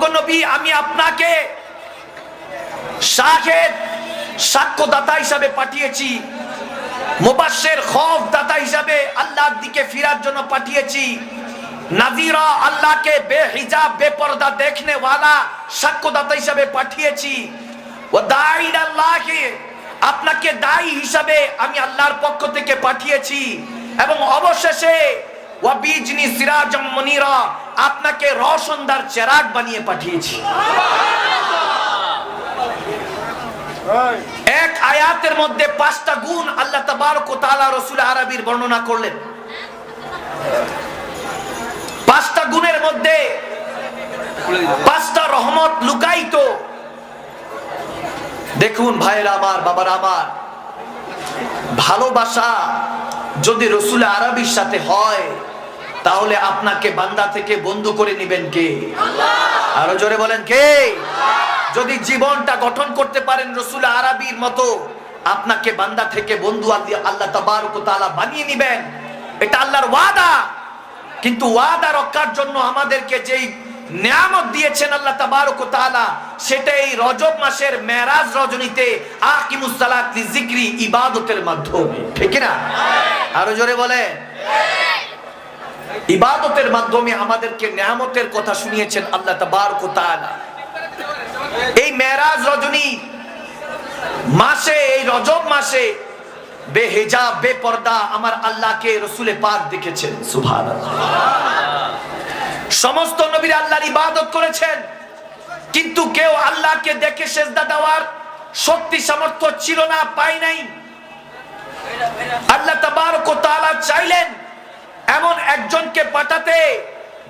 ওগো নবী, আমি আপনাকে শাহেদ সাক্ষ্যদাতা হিসাবে পাঠিয়েছি, মুবাশশির খৌফদাতা হিসাবে আল্লাহর দিকে ফিরার জন্য পাঠিয়েছি, নাযীরা আল্লাহকে বেহিজাব বেপরদা দেখনে ওয়ালা সাক্ষ্যদাতা হিসাবে পাঠিয়েছি, ওয়া দাঈন আল্লাহকে আপনাকে দায়ী হিসাবে আমি আল্লাহর পক্ষ থেকে পাঠিয়েছি, এবং অবশেষে ওয়া বিজনি সিরাজাম মুনীরা আপনাকে রোশনদার চেরাগ বানিয়ে পাঠিয়েছি। এক আয়াতের মধ্যে 5টা গুণ আল্লাহ তাবারক ওয়া তাআলা রাসূল আরবীর বর্ণনা করলেন। 5টা গুণের মধ্যে 5টা রহমত লুকায়িত। দেখুন ভাইরা আমার, বাবারা আমার, ভালোবাসা যদি রাসূল আরবীর সাথে হয় তাহলে আপনাকে বান্দা থেকে বন্ধু করে নেবেন কে? আল্লাহ। আরো জোরে বলেন কে? যদি জীবনটা গঠন করতে পারেন রাসূল আরবীর মতো, আপনাকে বান্দা থেকে বন্ধু আল্লাহ তাবারক ওয়া তাআলা বানিয়ে নেবেন, এটা আল্লাহর ওয়াদা। কিন্তু ওয়াদা রক্ষার জন্য আমাদেরকে যেই নিয়ামত দিয়েছেন আল্লাহ তাবারক ওয়া তাআলা, সেটা এই রজব মাসের মেরাজ রজনীতে আকিমুস সালাত লিযিকরি ইবাদতের মাধ্যমে, ঠিক না? আরো জোরে বলেন ইবাদতের মাধ্যমে আমাদেরকে নিয়ামতের কথা শুনিয়েছেন আল্লাহ তাবারক ওয়া তাআলা। এই মেরাজ রজনী মাসে, এই রজব মাসে বেহিজাব বেপরদা আমার আল্লাহকে রাসূল পাক দেখেছেন। সুবহানাল্লাহ। সমস্ত নবীরা আল্লাহর ইবাদত করেছেন, কিন্তু কেউ আল্লাহকে দেখে সিজদা দেওয়ার শক্তি সামর্থ্য ছিল না, পায় নাই। আল্লাহ তাবারক ওয়া তাআলা চাইলেন এমন একজনকে পাঠাতে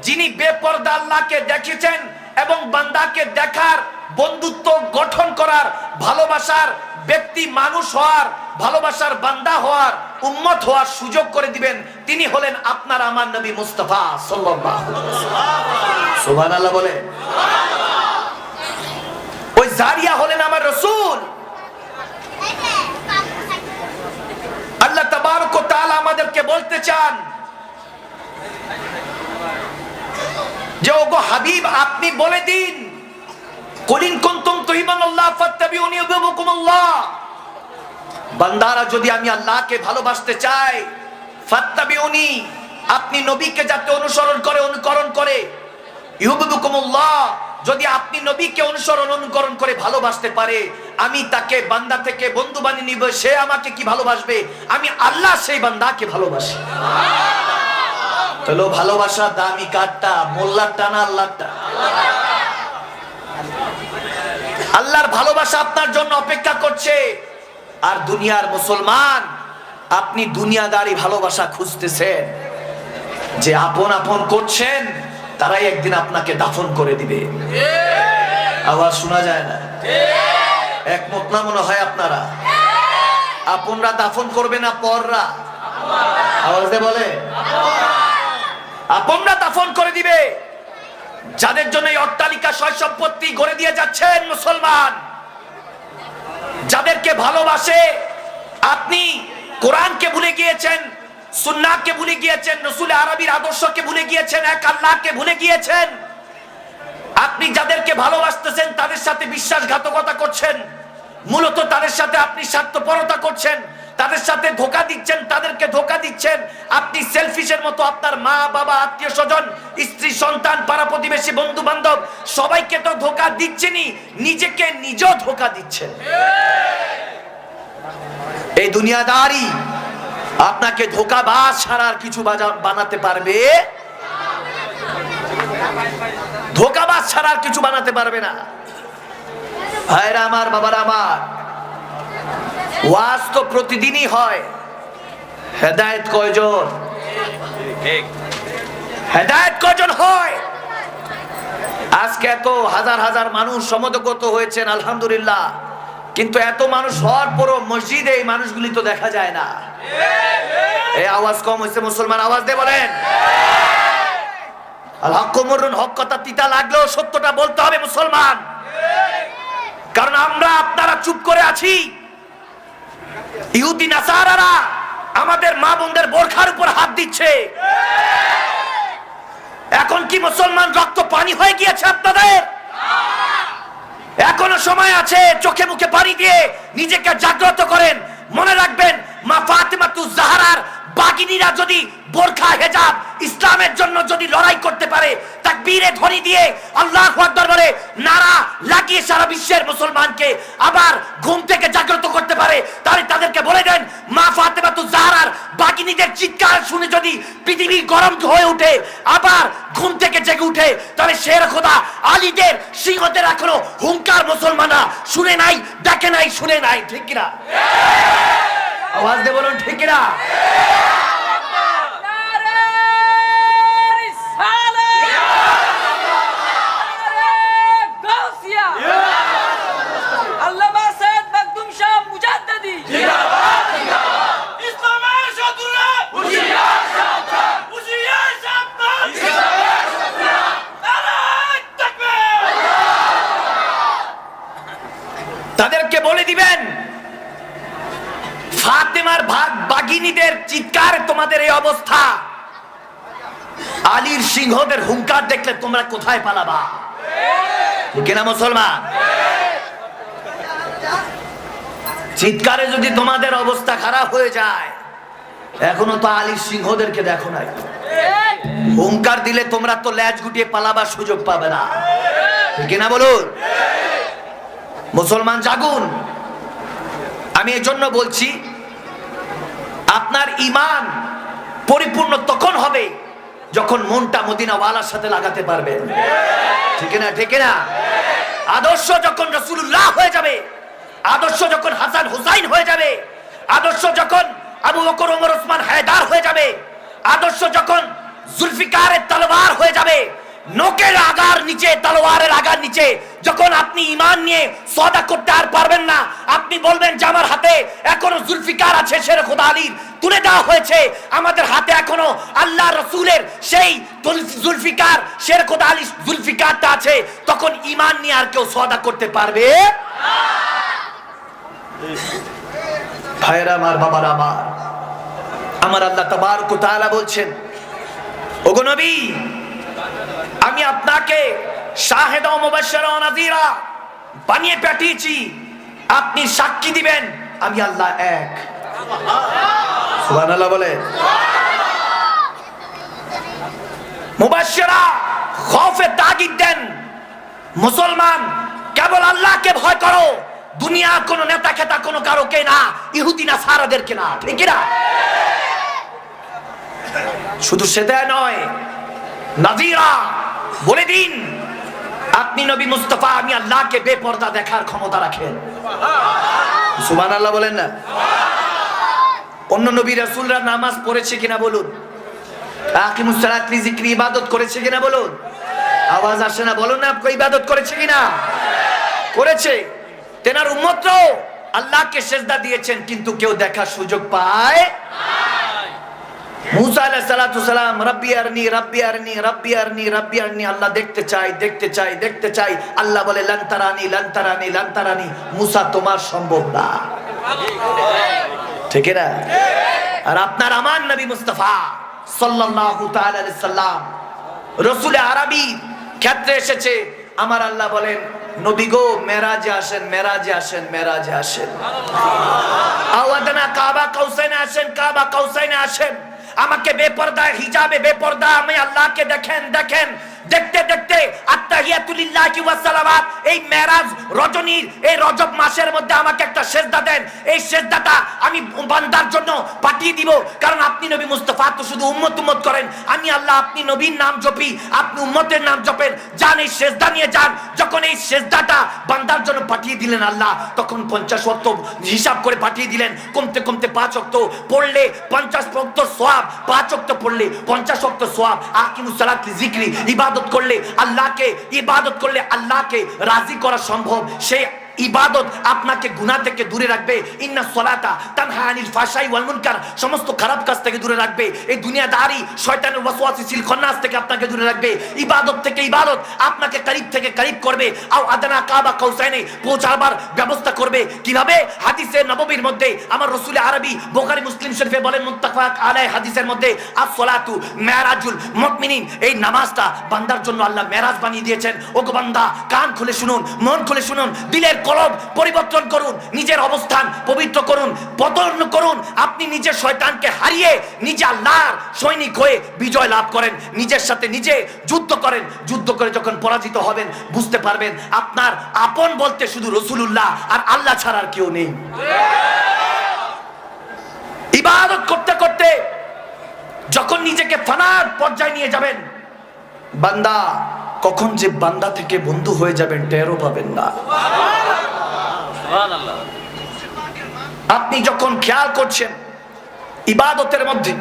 যিনি বেপরদা আল্লাহকে দেখেছেন এবং বান্দাকে দেখার, বন্ধুত্ব গঠন করার, ভালোবাসার ব্যক্তি মানুষ হওয়ার, ভালোবাসার বান্দা হওয়ার, উম্মত হওয়ার সুযোগ করে দিবেন। তিনি হলেন আপনার আমার নবী মুস্তাফা সাল্লাল্লাহু আলাইহি ওয়াসাল্লাম। সুবহানাল্লাহ বলে। ওই জারিয়া হলেন আমার রাসূল। আল্লাহ তাবারক ওয়া তাআলা আমাদেরকে বলতে চান যে ওগো হাবিব, আপনি বলে দিন, কুল ইন কুনতুম তুহিব্বুনাল্লাহ ফাত্তাবিউনি ইউহিব্বুকুমুল্লাহ। বান্দারা যদি আমি আল্লাহকে ভালোবাসতে চাই, ফাত্তাবিউনি, আপনি নবীকে যাতে অনুসরণ করে, অনুকরণ করে, ইউহিব্বুকুমুল্লাহ, যদি আপনি নবীকে অনুকরণ করে ভালোবাসতে পারে, আমি তাকে বান্দা থেকে বন্ধু বানিয়ে নিব। সে আমাকে কি ভালোবাসবে? আমি আল্লাহ সেই বান্দাকে ভালোবাসি। তাহলে ভালোবাসা দামি কাটটা, মোল্লারটা না আল্লাহটা? আল্লাহর ভালোবাসা আপনার জন্য অপেক্ষা করছে। আর দুনিয়ার মুসলমান, আপনি দুনিয়াদারি ভালোবাসা খুঁজতেছেন, যে আপন আপন করছেন তারাই একদিন আপনাকে দাফন করে দিবে। আওয়াজ শোনা যায় না? একমত না মনে হয় আপনারা? আপনরা দাফন করবে না পররা? আওয়াজ দিয়ে বলে আপনরা দাফন করে দিবে। যাদের জন্য এই অট্টালিকা সয় সম্পত্তি গড়ে দিয়ে যাচ্ছেন মুসলমান, যাদেরকে ভালোবাসে, আপনি কোরআনকে ভুলে গিয়েছেন, সুন্নাহকে ভুলে গিয়েছেন, রাসূল আরবীর আদর্শকে ভুলে গিয়েছেন, এক আল্লাহকে ভুলে গিয়েছেন। আপনি যাদেরকে ভালোবাসতেছেন তাদের সাথে বিশ্বাসঘাতকতা করছেন, মূলত তাদের সাথে আপনি স্বার্থপরতা করছেন, তাদের সাথে ধোঁকা দিচ্ছেন, তাদেরকে ধোঁকা দিচ্ছেন। আপনি সেলফিশের মতো আপনার মা বাবা, আত্মীয় স্বজন, স্ত্রী সন্তান, পাড়া প্রতিবেশী, বন্ধু বান্ধব সবাইকে তো ধোঁকা দিচ্ছেনই, নিজেকে নিজেও ধোঁকা দিচ্ছেন। এই দুনিয়াদারি আপনাকে ধোঁকাবাজ ছাড়া আর কিছু বানাতে পারবে? ধোঁকাবাজ ছাড়া আর কিছু বানাতে পারবে না। ভাইরা আমার, বাবারা আমার, ওয়াজ তো প্রতিদিনই হয়। হেদায়েত কয়জন? হেদায়েত কয়জন হয়? আজকে এত হাজার হাজার মানুষ সমাগত হয়েছেন, আলহামদুলিল্লাহ, কিন্তু এত মানুষ হওয়ার পরও মসজিদে এই মানুষগুলি তো দেখা যায় না। এই আওয়াজ কম হয়েছে মুসলমান, আওয়াজ দিয়ে বলেন। আল হক মুররুন, হক কথা তিতা লাগলেও সত্যটা বলতে হবে মুসলমান। কারণ আমরা আপনারা চুপ করে আছি, ইহুদি নাসারারা আমাদের মা বোনদের বোরখার উপর হাত দিচ্ছে। এখন কি মুসলমান রক্ত পানি হয়ে গিয়েছে আপনাদের? এখনো সময় আছে, চোখে মুখে পানি দিয়ে নিজেকে জাগ্রত করেন। মনে রাখবেন, মা ফাতেমাতুজ জাহরার বাগিনীরা যদি বোরখা হেজাব ইসলামের জন্য যদি লড়াই করতে পারে, তাকবীরে ধ্বনি দিয়ে আল্লাহু আকবার বলে নারা লাগিয়ে সারা বিশ্বের মুসলমানকে আবার ঘুম থেকে জাগ্রত করতে পারে, তাহলে তাদেরকে বলে দেন, মা ফাতেমাতুজ জাহরার বাগিনীদের চিৎকার শুনে যদি পৃথিবী গরম হয়ে ওঠে, আবার ঘুম থেকে জেগে উঠে, তাহলে শের খোদা আলীদের সিংহদের এখনো হুঙ্কার মুসলমানরা শুনে নাই, দেখে নাই, শুনে নাই। ঠিক কিনা? আওয়াজ দিয়ে বলুন ঠিক কিনা? তাদেরকে বলে দিবেন, ফাতেমার বাগিনীদের চিৎকার তোমাদের এই অবস্থা, আলীর সিংহদের হুঙ্কার দেখলে তোমরা কোথায় পালাবা? ঠিক না মুসলমান? চিৎকারে যদি তোমাদের অবস্থা খারাপ হয়ে যায়, এখনো তো আলীর সিংহদেরকে দেখো নাই, হুঙ্কার দিলে তোমরা তো ল্যাজ গুটিয়ে পালাবার সুযোগ পাবে না। ঠিক না বলুন? মুসলমান জাগুন। আমি এজন্য বলছি, আপনার ঈমান পরিপূর্ণ তখন হবে যখন মনটা মদিনাওয়ালার সাথে লাগাতে পারবেন। ঠিক না? ঠিক না? আদর্শ যখন রাসূলুল্লাহ হয়ে যাবে, আদর্শ যখন হাসান হুসাইন হয়ে যাবে, আদর্শ যখন আবু বকর ওমর ওসমান হায়দার হয়ে যাবে, আদর্শ যখন জুলফিকারের তলোয়ার হয়ে যাবে, নোকের আগার নিচে, তলোয়ারের আগার নিচে যখন আপনি ঈমান নিয়ে সওদা করতে আর পারবেন না, আপনি বলবেন যে আমার হাতে এখনো জুলফিকার আছে, শের খোদা আলীর তুলে দেওয়া হয়েছে, আমাদের হাতে এখনো আল্লাহ রাসূলের সেই জুলফিকার, শের খোদা আলী জুলফিকারটা আছে, তখন ঈমান নিয়ে আর কেউ সওদা করতে পারবে না। ভাইরা আমার, বাবারা আমার, আমার আল্লাহ তাবারক ওয়া তাআলা বলছেন, ওগো নবী, আমি আপনাকে শাহেদা ও মুবাশশিরা ও নাযীরা বানিয়ে পাঠিয়েছি, আপনি সাক্ষী দিবেন আমি আল্লাহ এক। সুবহানাল্লাহ বলে। মুবাশশিরা খৌফে তাগিদ দেন, মুসলমান কেবল আল্লাহকে ভয় করো, দুনিয়ার কোন নেতা খেতা কোন কারোকে না, ইহুদি না সারাদেরকে না। ঠিক না? শুধু সেটা নয়, নাযীরা বলে দিন আপনি নবী মুস্তাফা, আমি আল্লাহকে বেপরদা দেখার ক্ষমতা রাখেন। সুবহানাল্লাহ বলেন না? অন্য নবী রাসূলরা নামাজ পড়েছে কিনা বলুন? আকিমুস সালাত লিযিকরি ইবাদত করেছে কিনা বলুন? আওয়াজ আসে না? বলুন না, ইবাদত করেছে কিনা? করেছে। তেনার উম্মতরাও আল্লাহকে সিজদা দিয়েছেন, কিন্তু কেউ দেখার সুযোগ পায় নাই। মুসা আলাইহিস সালাতু সালাম রব্বি আরনি রব্বি আরনি রব্বি আরনি রব্বি আরনি, আল্লাহ দেখতে চাই, দেখতে চাই, দেখতে চাই। আল্লাহ বলে লান তারানি লান তারানি লান তারানি, মুসা তোমার সম্ভব না। ঠিক না? আর আপনার আমার নবী মুস্তাফা সাল্লাল্লাহু তাআলা আলাইহি সাল্লাম রাসূল আরবি ক্ষেত্রে এসেছে, আমার আল্লাহ বলেন, নবী গো মেরাজে আসেন, মেরাজে আসেন, মেরাজে আসেন, আওয়াদনা কাবা কাউসাইনে আসেন, কাবা কাউসাইনে আসেন, আমাকে বেপরদা হিজাবে বেপরদা আমি আল্লাহকে দেখেন, দেখেন। দেখতে দেখতে আত্তাহিয়াতুলিল্লাহি ওয়া সালাওয়াত, এই মেরাজ রজনীর এই রজব মাসের মধ্যে আমাকে একটা সিজদা দেন, এই সিজদাটা আমি বান্দার জন্য পাঠিয়ে দিব, কারণ আপনি নবী মুস্তাফা তো শুধু উম্মত উম্মত করেন, আমি আল্লাহ আপনি নবীর নাম জপি, আপনি উম্মতের নাম জপেন, যান এই সিজদা নিয়ে যান। যখন এই সিজদাটা বান্দার জন্য পাঠিয়ে দিলেন আল্লাহ, তখন 50 ওয়াক্ত হিসাব করে পাঠিয়ে দিলেন, কমতে কমতে 5 ওয়াক্ত পড়লে 50 ওয়াক্ত সওয়াব, 5 ওয়াক্ত পড়লে 50 ওয়াক্ত সওয়াব। আকিমুস সালাত লিযিকরি, ইবাদত করলে আল্লাহকে, ইবাদত করলে আল্লাহকে রাজি করা সম্ভব। সেই ইবাদত আপনাকে গুনাহ থেকে দূরে রাখবে। ইন্না সলাতা তানহা আনিল ফাহশাই ওয়াল মুনকার, সমস্ত খারাপ কাজ থেকে দূরে রাখবে। এই দুনিয়াদারি শয়তানের ওয়াসওয়াসিল খন্নাস থেকে আপনাকে দূরে রাখবে। ইবাদত থেকে ইবাদত আপনাকে করিব থেকে করিব করবে। আও আদনা কাবা কাউসাইনে পৌঁছাবার ব্যবস্থা করবে। কিভাবে? হাদিসে নববীর মধ্যে আমার রাসূল আরবি বুখারী মুসলিম শরীফে বলেন, মুত্তাফাক আলাইহি হাদিসের মধ্যে, আস-সালাতু মেরাজুল মুমিনিন, এই নামাজটা বান্দার জন্য আল্লাহ মেরাজ বানিয়ে দিয়েছেন। ওগো বান্দা, কান খুলে শুনুন, মন খুলে শুনুন, দিলের কলব পরিবর্তন করুন, নিজের অবস্থান পবিত্র করুন, পতন করুন। আপনি নিজের শয়তানকে হারিয়ে নিজে আল্লাহর সৈনিক হয়ে বিজয় লাভ করেন। নিজের সাথে নিজে যুদ্ধ করেন। যুদ্ধ করে যখন পরাজিত হবেন বুঝতে পারবেন আপনার আপন বলতে শুধু রাসূলুল্লাহ আর আল্লাহ ছাড়া আর কেউ নেই। ইবাদত করতে করতে যখন নিজেকে ফানার পর্যায়ে নিয়ে যাবেন, বান্দা কখন যে বান্দা থেকে বন্ধু হয়ে যাবেন টেরও পাবেন না। আপনি যখন খেয়াল করছেন ইবাদতের মধ্যে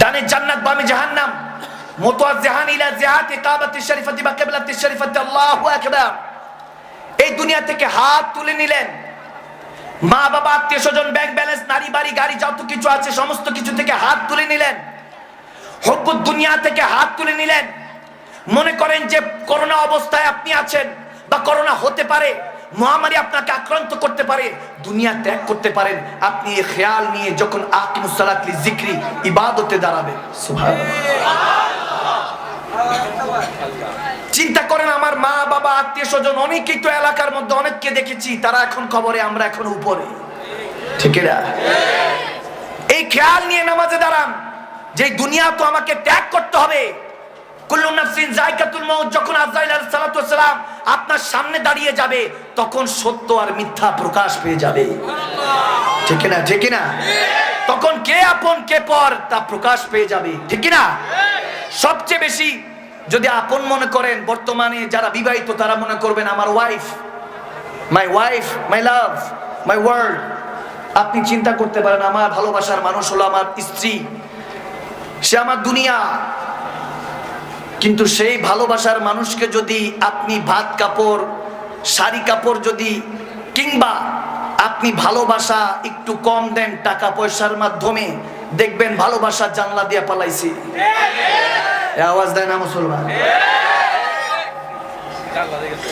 ডানে জান্নাত বামে জাহান্নাম, মুতাওয়াজ্জিহান ইলা জিহাতি কাবাতি শরীফাতি বা কিবলাতি শরীফাতি, আল্লাহু আকবার। এই দুনিয়া থেকে হাত তুলে নিলেন, মা বাবা আত্মীয় স্বজন ব্যাংক ব্যালেন্স নারী বাড়ি গাড়ি যত কিছু আছে সমস্ত কিছু থেকে হাত তুলে নিলেন। হুব্বুদ দুনিয়া থেকে হাত তুলে নিলেন। মনে করেন যে করোনা অবস্থায় আপনি আছেন বা করোনা হতে পারে, মহামারী আপনাকে আক্রান্ত করতে পারে, দুনিয়া ত্যাগ করতে পারেন। আপনি এই খেয়াল নিয়ে যখন আকিমুস সালাত লিযিকরি ইবাদতে দাঁড়াবেন, সুবহানাল্লাহ। চিন্তা করেন, আমার মা বাবা আত্মীয় স্বজন অনেকেই তো এলাকার মধ্যে অনেককে দেখেছি, তারা এখন কবরে, আমরা এখন উপরে, ঠিক না? এই খেয়াল নিয়ে নামাজে দাঁড়ান যে দুনিয়া তো আমাকে ত্যাগ করতে হবে। কুল্লু নাফসিন যায়কাতুল মাউত, যখন আজরাইল আলাইহিস সালাতু ওয়াস সালাম আপনার সামনে দাঁড়িয়ে যাবে তখন সত্য আর মিথ্যা প্রকাশ পেয়ে যাবে, ঠিক না? ঠিক না? তখন কে আপন কে পর তা প্রকাশ পেয়ে যাবে, ঠিক না? সবচেয়ে বেশি যদি আপন মনে করেন, বর্তমানে যারা বিবাহিত তারা মনে করবেন আমার ওয়াইফ, মাই লাভ, মাই ওয়ার্ল্ড। আপনি চিন্তা করতে পারেন আমার ভালোবাসার মানুষ হলো আমার স্ত্রী, সে আমার দুনিয়া। কিন্তু সেই ভালোবাসার মানুষকে যদি আপনি ভাত কাপড় শাড়ি কাপড় যদি কিংবা আপনি ভালোবাসা একটু কম দেন টাকা পয়সার মাধ্যমে, দেখবেন ভালোবাসা জানলা দিয়ে পালাইছি। আওয়াজ দেয় না মুসলমান?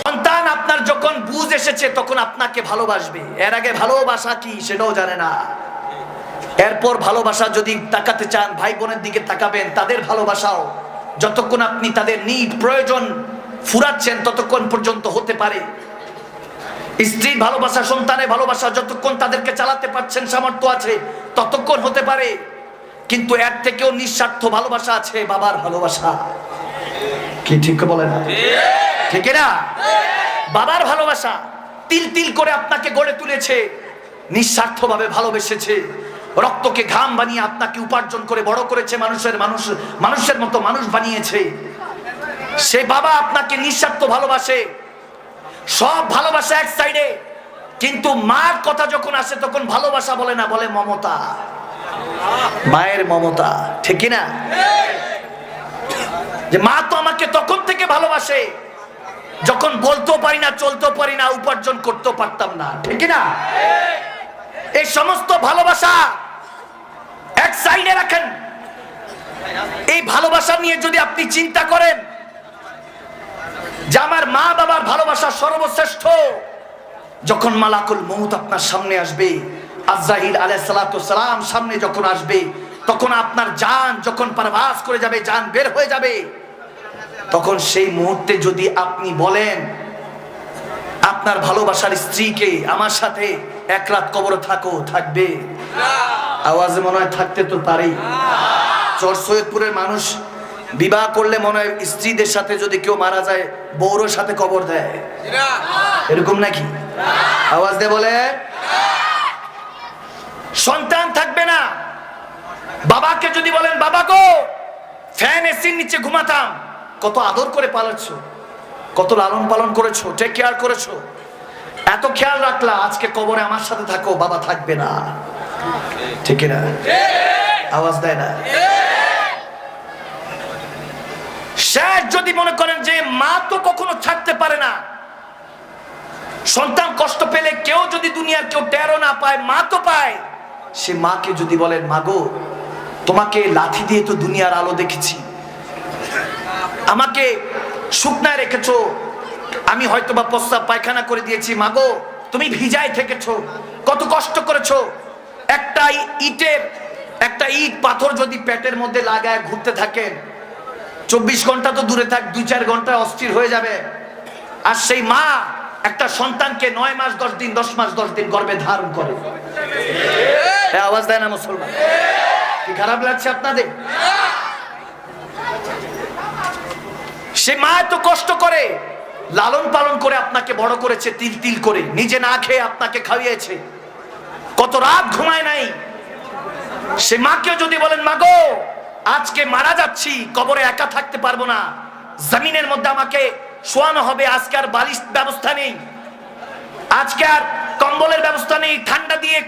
সন্তান আপনার যখন বুঝ এসেছে তখন আপনাকে ভালোবাসবে, এর আগে ভালোবাসা কি সেটাও জানে না। এরপর ভালোবাসা যদি তাকাতে চান, ভাই বোনের দিকে তাকাবেন, তাদের ভালোবাসাও যতক্ষণ আপনি তাদের নিড প্রয়োজন ফুরাচ্ছেন ততক্ষণ পর্যন্ত হতে পারে। স্ত্রীর ভালোবাসা, সন্তানের ভালোবাসা যতক্ষণ তাদেরকে চালাতে পারছেন, সামর্থ্য আছে ততক্ষণ হতে পারে। কিন্তু এর থেকেও নিঃস্বার্থ ভালোবাসা আছে বাবার ভালোবাসা। কি ঠিক বলে না? ঠিক না? বাবার ভালোবাসা তিল তিল করে আপনাকে গড়ে তুলেছে, নিঃস্বার্থভাবে ভালোবেসেছে, রক্তকে ঘাম বানিয়ে আপনাকে উপার্জন করে বড় করেছে, মানুষের মতো মানুষ বানিয়েছে। সে বাবা আপনাকে নিঃস্বার্থ ভালোবাসে, সব ভালোবাসা এক সাইডে। কিন্তু মার কথা যখন আসে তখন ভালোবাসা বলে না, বলে মমতা, মায়ের মমতা, ঠিক না? যে মা তো আমাকে তখন থেকে ভালোবাসে যখন বলতেও পারি না, চলতেও পারি না, উপার্জন করতেও পারতাম না, ঠিক না? এই সমস্ত ভালোবাসা এক সাইডে রাখেন। এই ভালোবাসা নিয়ে যদি আপনি চিন্তা করেন যে আমার মা বাবার ভালোবাসা সর্বশ্রেষ্ঠ, যখন মালাকুল মউত আপনার সামনে আসবে, আজরাইল আলাইহিস সালাতু ওয়াস সালাম সামনে যখন আসবে, তখন আপনার জান যখন পারভাস করে যাবে, জান বের হয়ে যাবে, তখন সেই মুহূর্তে যদি আপনি বলেন আপনার ভালোবাসার স্ত্রীকে, আমার সাথে এক রাত কবরে থাকো, থাকবে? আওয়াজে মনে হয় থাকতে তো পারি। চর সৈয়দপুরের মানুষ বিবাহ করলে মনে হয় স্ত্রীদের সাথে যদি কেউ মারা যায় বউর সাথে কবর দেয়, এরকম নাকি? আওয়াজ দিয়ে বলে। সন্তান থাকবে না, বাবাকে যদি বলেন বাবা গো ফ্যান এসির নিচে ঘুমাতাম, কত আদর করে পালাচ্ছো, কত লালন পালন করেছো, টেক কেয়ার করেছো, এত খেয়াল রাখলা, আজকে কবরে আমার সাথে থাকো, বাবা থাকবে না, ঠিক না? আওয়াজ দেয় না? শেষ যদি মনে করেন যে মা তো কখনো ছাড়তে পারে না, সন্তান কষ্ট পেলে কেউ যদি দুনিয়ার কেউ টেরও না পায়, মা তো পায়। সে মাকে যদি বলেন, মা গো, তোমাকে লাথি দিয়ে তো দুনিয়ার আলো দেখেছি, আমাকে শুকনায় রেখেছো, আমি হয়তো বা প্রস্রাব পায়খানা করে দিয়েছি, মা গো তুমি ভিজায় থেকেছো, কত কষ্ট করেছো। একটা ইট পাথর যদি পেটের মধ্যে লাগায় ঘুরতে থাকেন, 24 ঘন্টা তো দূরে থাক, 2-4 ঘন্টা অস্থির হয়ে যাবে। আর সেই মা একটা সন্তানকে 9 মাস 10 দিন, 10 মাস 10 দিন গর্ভে ধারণ করে। আওয়াজ দেয় না মুসলমান? কি খারাপ লাগছে আপনাদের? সে মা এত কষ্ট করে লালন পালন করে আপনাকে বড় করেছে, তিল তিল করে, নিজে না খেয়ে আপনাকে খাইয়েছে, কত রাত ঘুমায় নাই। সে মাকে যদি বলেন, মা গো আজকে মারা যাচ্ছি, কবরে একা থাকতে পারবো না, জমিনের মধ্যে আমাকে শোয়ানো হবে, আজকে আর বালিশ ব্যবস্থা নেই, আজকে আর কম্বলের ব্যবস্থা নেই, ঠান্ডা দিয়ে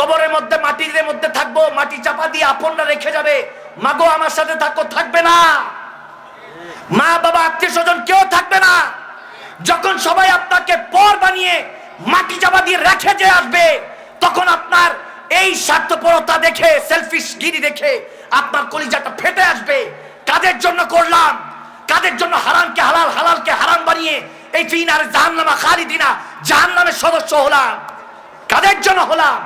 কবরের মধ্যে মাটির মধ্যে থাকবো, মাটি চাপা দিয়ে আপনরা রেখে যাবে, মা গো আমার সাথে থাকো, থাকবে না। মা বাবা আত্মীয় স্বজন কেউ থাকবে না। যখন সবাই আপনাকে পর বানিয়ে মাটি চাপা দিয়ে রেখে যে আসবে, তখন আপনার এই স্বার্থপরতা দেখে, সেলফিশ গিরি দেখে আপনার কলিজাটা ফেটে আসবে। কাদের জন্য করলাম? কাদের জন্য হারামকে হালাল, হালালকে হারাম বানিয়ে এই ফিনার জাহান্নামা খালিদিনা জাহান্নামের সদস্য হলাম? কাদের জন্য হলাম?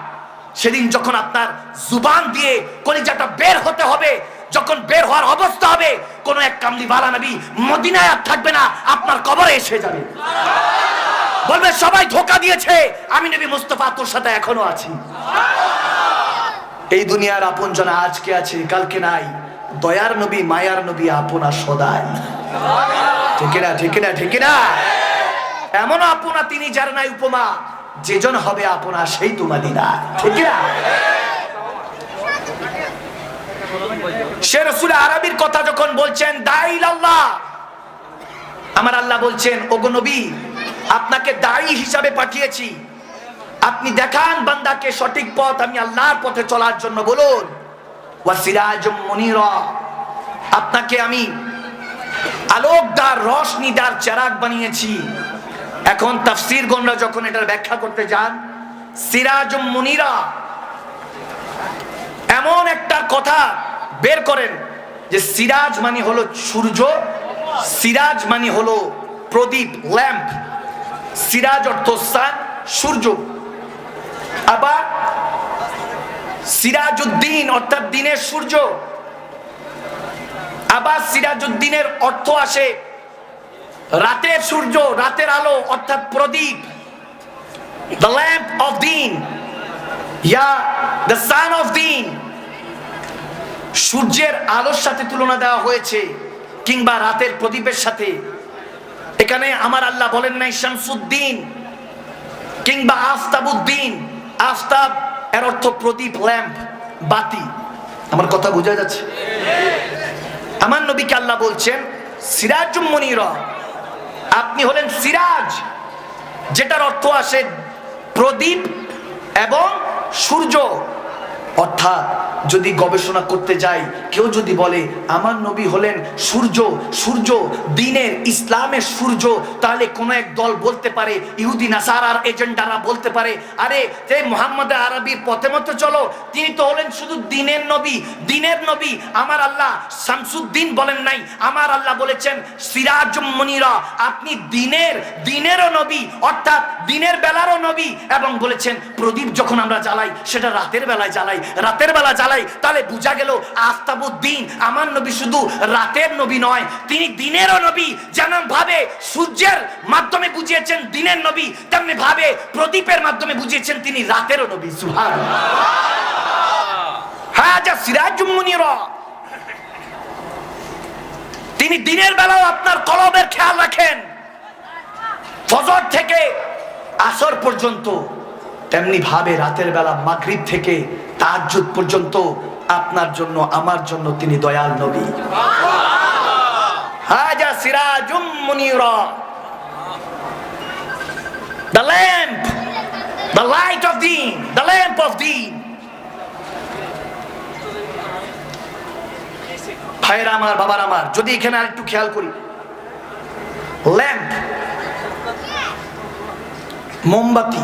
সেদিন যখন আপনার জুবান দিয়ে কলিজাটা বের হতে হবে, যখন বের হওয়ার অবস্থা হবে, কোন এক কামলিওয়ালা নবী মদিনায় আর থাকবে না, আপনার কবরে এসে যাবে, বলবে সবাই ধোঁকা দিয়েছে, আমি নবী মুস্তাফা তোর সাথে এখনো আছি। এই দুনিয়ার আপনজন আজকে আছে, কালকে নাই। দয়ার নবী, মায়ার নবী আপনা সদাই। ঠিক না? ঠিক না? ঠিক না? এমন আপনা তিনি যার নাই উপমা, যেজন হবে আপনা সেই তো মদিনা। ঠিক না? সে রাসূল আরবীর কথা যখন বলছেন, দাঈ আল্লাহ, আমার আল্লাহ বলছেন, ওগো নবী আপনাকে দাঈ হিসাবে পাঠিয়েছি, আপনি দেখান বান্দাকে সঠিক পথ, আমি আল্লাহর পথে চলার জন্য বলুন। ওয়াসিরাজুম মুনিরা, আপনাকে আমি আলোকদার, রশনিদার চেরাগ বানিয়েছি। এখন তাফসীর গণরা যখন এটার ব্যাখ্যা করতে যান, সিরাজুম মুনিরা এমন একটা কথা বের করেন যে সিরাজ মানে হলো সূর্য, সিরাজ মানে হলো প্রদীপ, ল্যাম্প। সিরাজ অর্থ সান, সূর্য। আবার সিরাজউদ্দিন অর্থাৎ দিনের সূর্য। আবার সিরাজউদ্দিনের অর্থ আসে রাতের সূর্য, রাতের আলো অর্থাৎ প্রদীপ, the lamp of din, yeah the sun of din। সূর্যের আলোর সাথে তুলনা দেওয়া হয়েছে, কিংবা রাতের প্রদীপের সাথে। এখানে আমার আল্লাহ বলেন নাই শামসুদ্দিন কিংবা আফতাবুদ্দিন। আফতাব এর অর্থ প্রদীপ, ল্যাম্প, বাতি। আমার কথা বোঝা যাচ্ছে? আমার নবীকে আল্লাহ বলছেন সিরাজুম মুনিরা, আপনি হলেন সিরাজ, যেটার অর্থ আসে প্রদীপ এবং সূর্য। অর্থাৎ যদি গবেষণা করতে যাই, কেউ যদি বলে আমার নবী হলেন সূর্য, সূর্য দিনের ইসলামের সূর্য, তাহলে কোন এক দল বলতে পারে, ইহুদি নাসারার এজেন্ডারা বলতে পারে, আরে এই মুহাম্মদ আরবীর পথে মতো চলো, তিনি তো হলেন শুধু দিনের নবী, দিনের নবী। আমার আল্লাহ শামসুদ্দিন বলেন নাই, আমার আল্লাহ বলেছেন সিরাজুম মুনিরা, আপনি দিনেরও নবী, অর্থাৎ দিনের বেলারও নবী। এবং বলেছেন প্রদীপ যখন আমরা জ্বালাই, সেটা রাতের বেলায় জ্বালাই, রাতের বেলা জ্বালাই। তাহলে বুঝা গেল আফতাবুদ্দিন আমার নবী শুধু রাতের নবী নয়, তিনি দিনেরও নবী। যেমন ভাবে সূর্যের মাধ্যমে বুঝিয়েছেন দিনের নবী, তেমনি ভাবে প্রদীপের মাধ্যমে বুঝিয়েছেন তিনি রাতেরও নবী। সুবহানাল্লাহ। হাজা সিরাজুম মুনিরা, তিনি দিনের বেলাও আপনার কলবের খেয়াল রাখেন, ফজর থেকে আসর পর্যন্ত। তেমনি ভাবে রাতের বেলা মাগরিব থেকে তাহাজ্জুদ পর্যন্ত আপনার জন্য, আমার জন্য তিনি দয়াল নবী। হাজা সিরাজুম মুনিরা, the lamp, the light of deen, the lamp of deen। ভাইরা আমার, বাবার আমার, যদি এখানে আর একটু খেয়াল করি, ল্যাম্প, মোমবাতি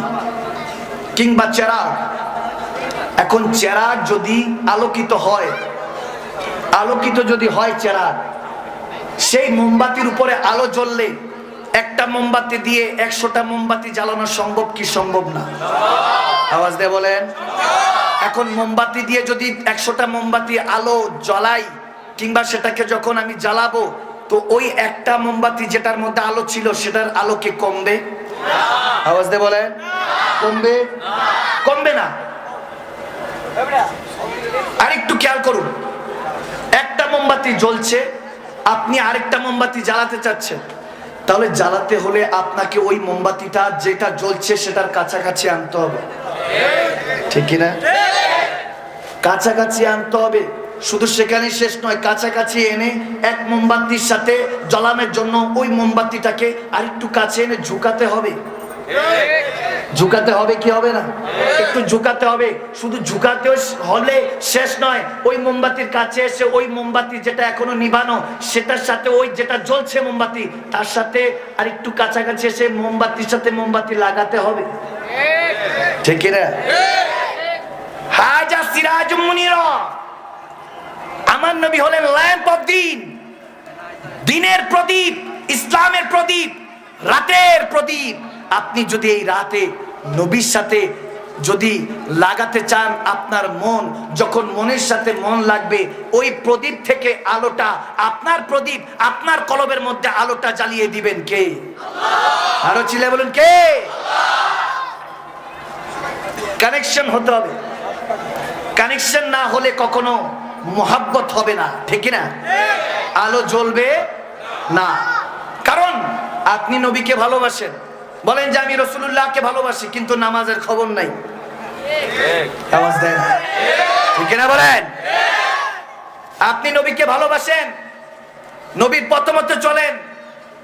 কিংবা চেরাগ, এখন চেরাগ যদি আলোকিত হয়, আলোকিত যদি হয় চেরাগ, সেই মোমবাতির উপরে আলো জ্বললে একটা মোমবাতি দিয়ে 100টা মোমবাতি জ্বালানো সম্ভব কি সম্ভব না? আওয়াজ দিয়ে বলেন। এখন মোমবাতি দিয়ে যদি 100টা মোমবাতি আলো জ্বালাই কিংবা সেটাকে যখন আমি জ্বালাবো, তো ওই একটা মোমবাতি যেটার মধ্যে আলো ছিল সেটার আলো কি কমবে? আওয়াজ দিয়ে বলেন, কমবে? কমবে না। আরেকটু খেয়াল করুন, একটা মোমবাতি জ্বলছে, আপনি আরেকটা মোমবাতি জ্বালাতে চাচ্ছেন, তাহলে জ্বালাতে হলে আপনাকে ওই মোমবাতিটা যেটা জ্বলছে সেটার কাছাকাছি আনতে হবে, ঠিক কিনা? কাছাকাছি আনতে হবে। শুধু সেখানে শেষ নয়, কাছাকাছি এনে এক মোমবাতির সাথে জ্বালানোর জন্য ওই মোমবাতিটাকে আরেকটু কাছে এনে ঝুঁকাতে হবে। ঝুঁকাতে হবে কি হবে না? একটু ঝুঁকাতে হবে। শুধু ঝুঁকাতে হলে শেষ নয়, ওই মোমবাতির কাছে এসে ওই মোমবাতি যেটা এখনো নিভানো সেটার সাথে ওই যেটা জ্বলছে মোমবাতি তার সাথে আরেকটু কাছাকাছি এসে মোমবাতির সাথে মোমবাতি লাগাতে হবে, ঠিক কিনা? হাজা সিরাজুম মুনিরা, আমার নবী হলেন ল্যাম্প অফ দিন, দিনের প্রদীপ, ইসলামের প্রদীপ, রাতের প্রদীপ। আপনি যদি এই রাতে নবীর সাথে যদি লাগাতে চান, আপনার মন যখন মনের সাথে মন লাগবে, ওই প্রদীপ থেকে আলোটা, আপনার প্রদীপ, আপনার কলবের মধ্যে আলোটা জ্বালিয়ে দিবেন কে? আরো চিল্লায়ে বলুন, কে? কানেকশন হতে হবে। কানেকশন না হলে কখনো মোহাব্বত হবে না, ঠিক না? আলো জ্বলবে না। কারণ আপনি নবীকে ভালোবাসেন, বলেন যে আমি রাসূলুল্লাহকে ভালোবাসি, কিন্তু নামাজের খবর নাই। আওয়াজ দেন, ঠিক না? বলেন। আপনি নবীকে ভালোবাসেন, নবীর পথ মতে চলেন,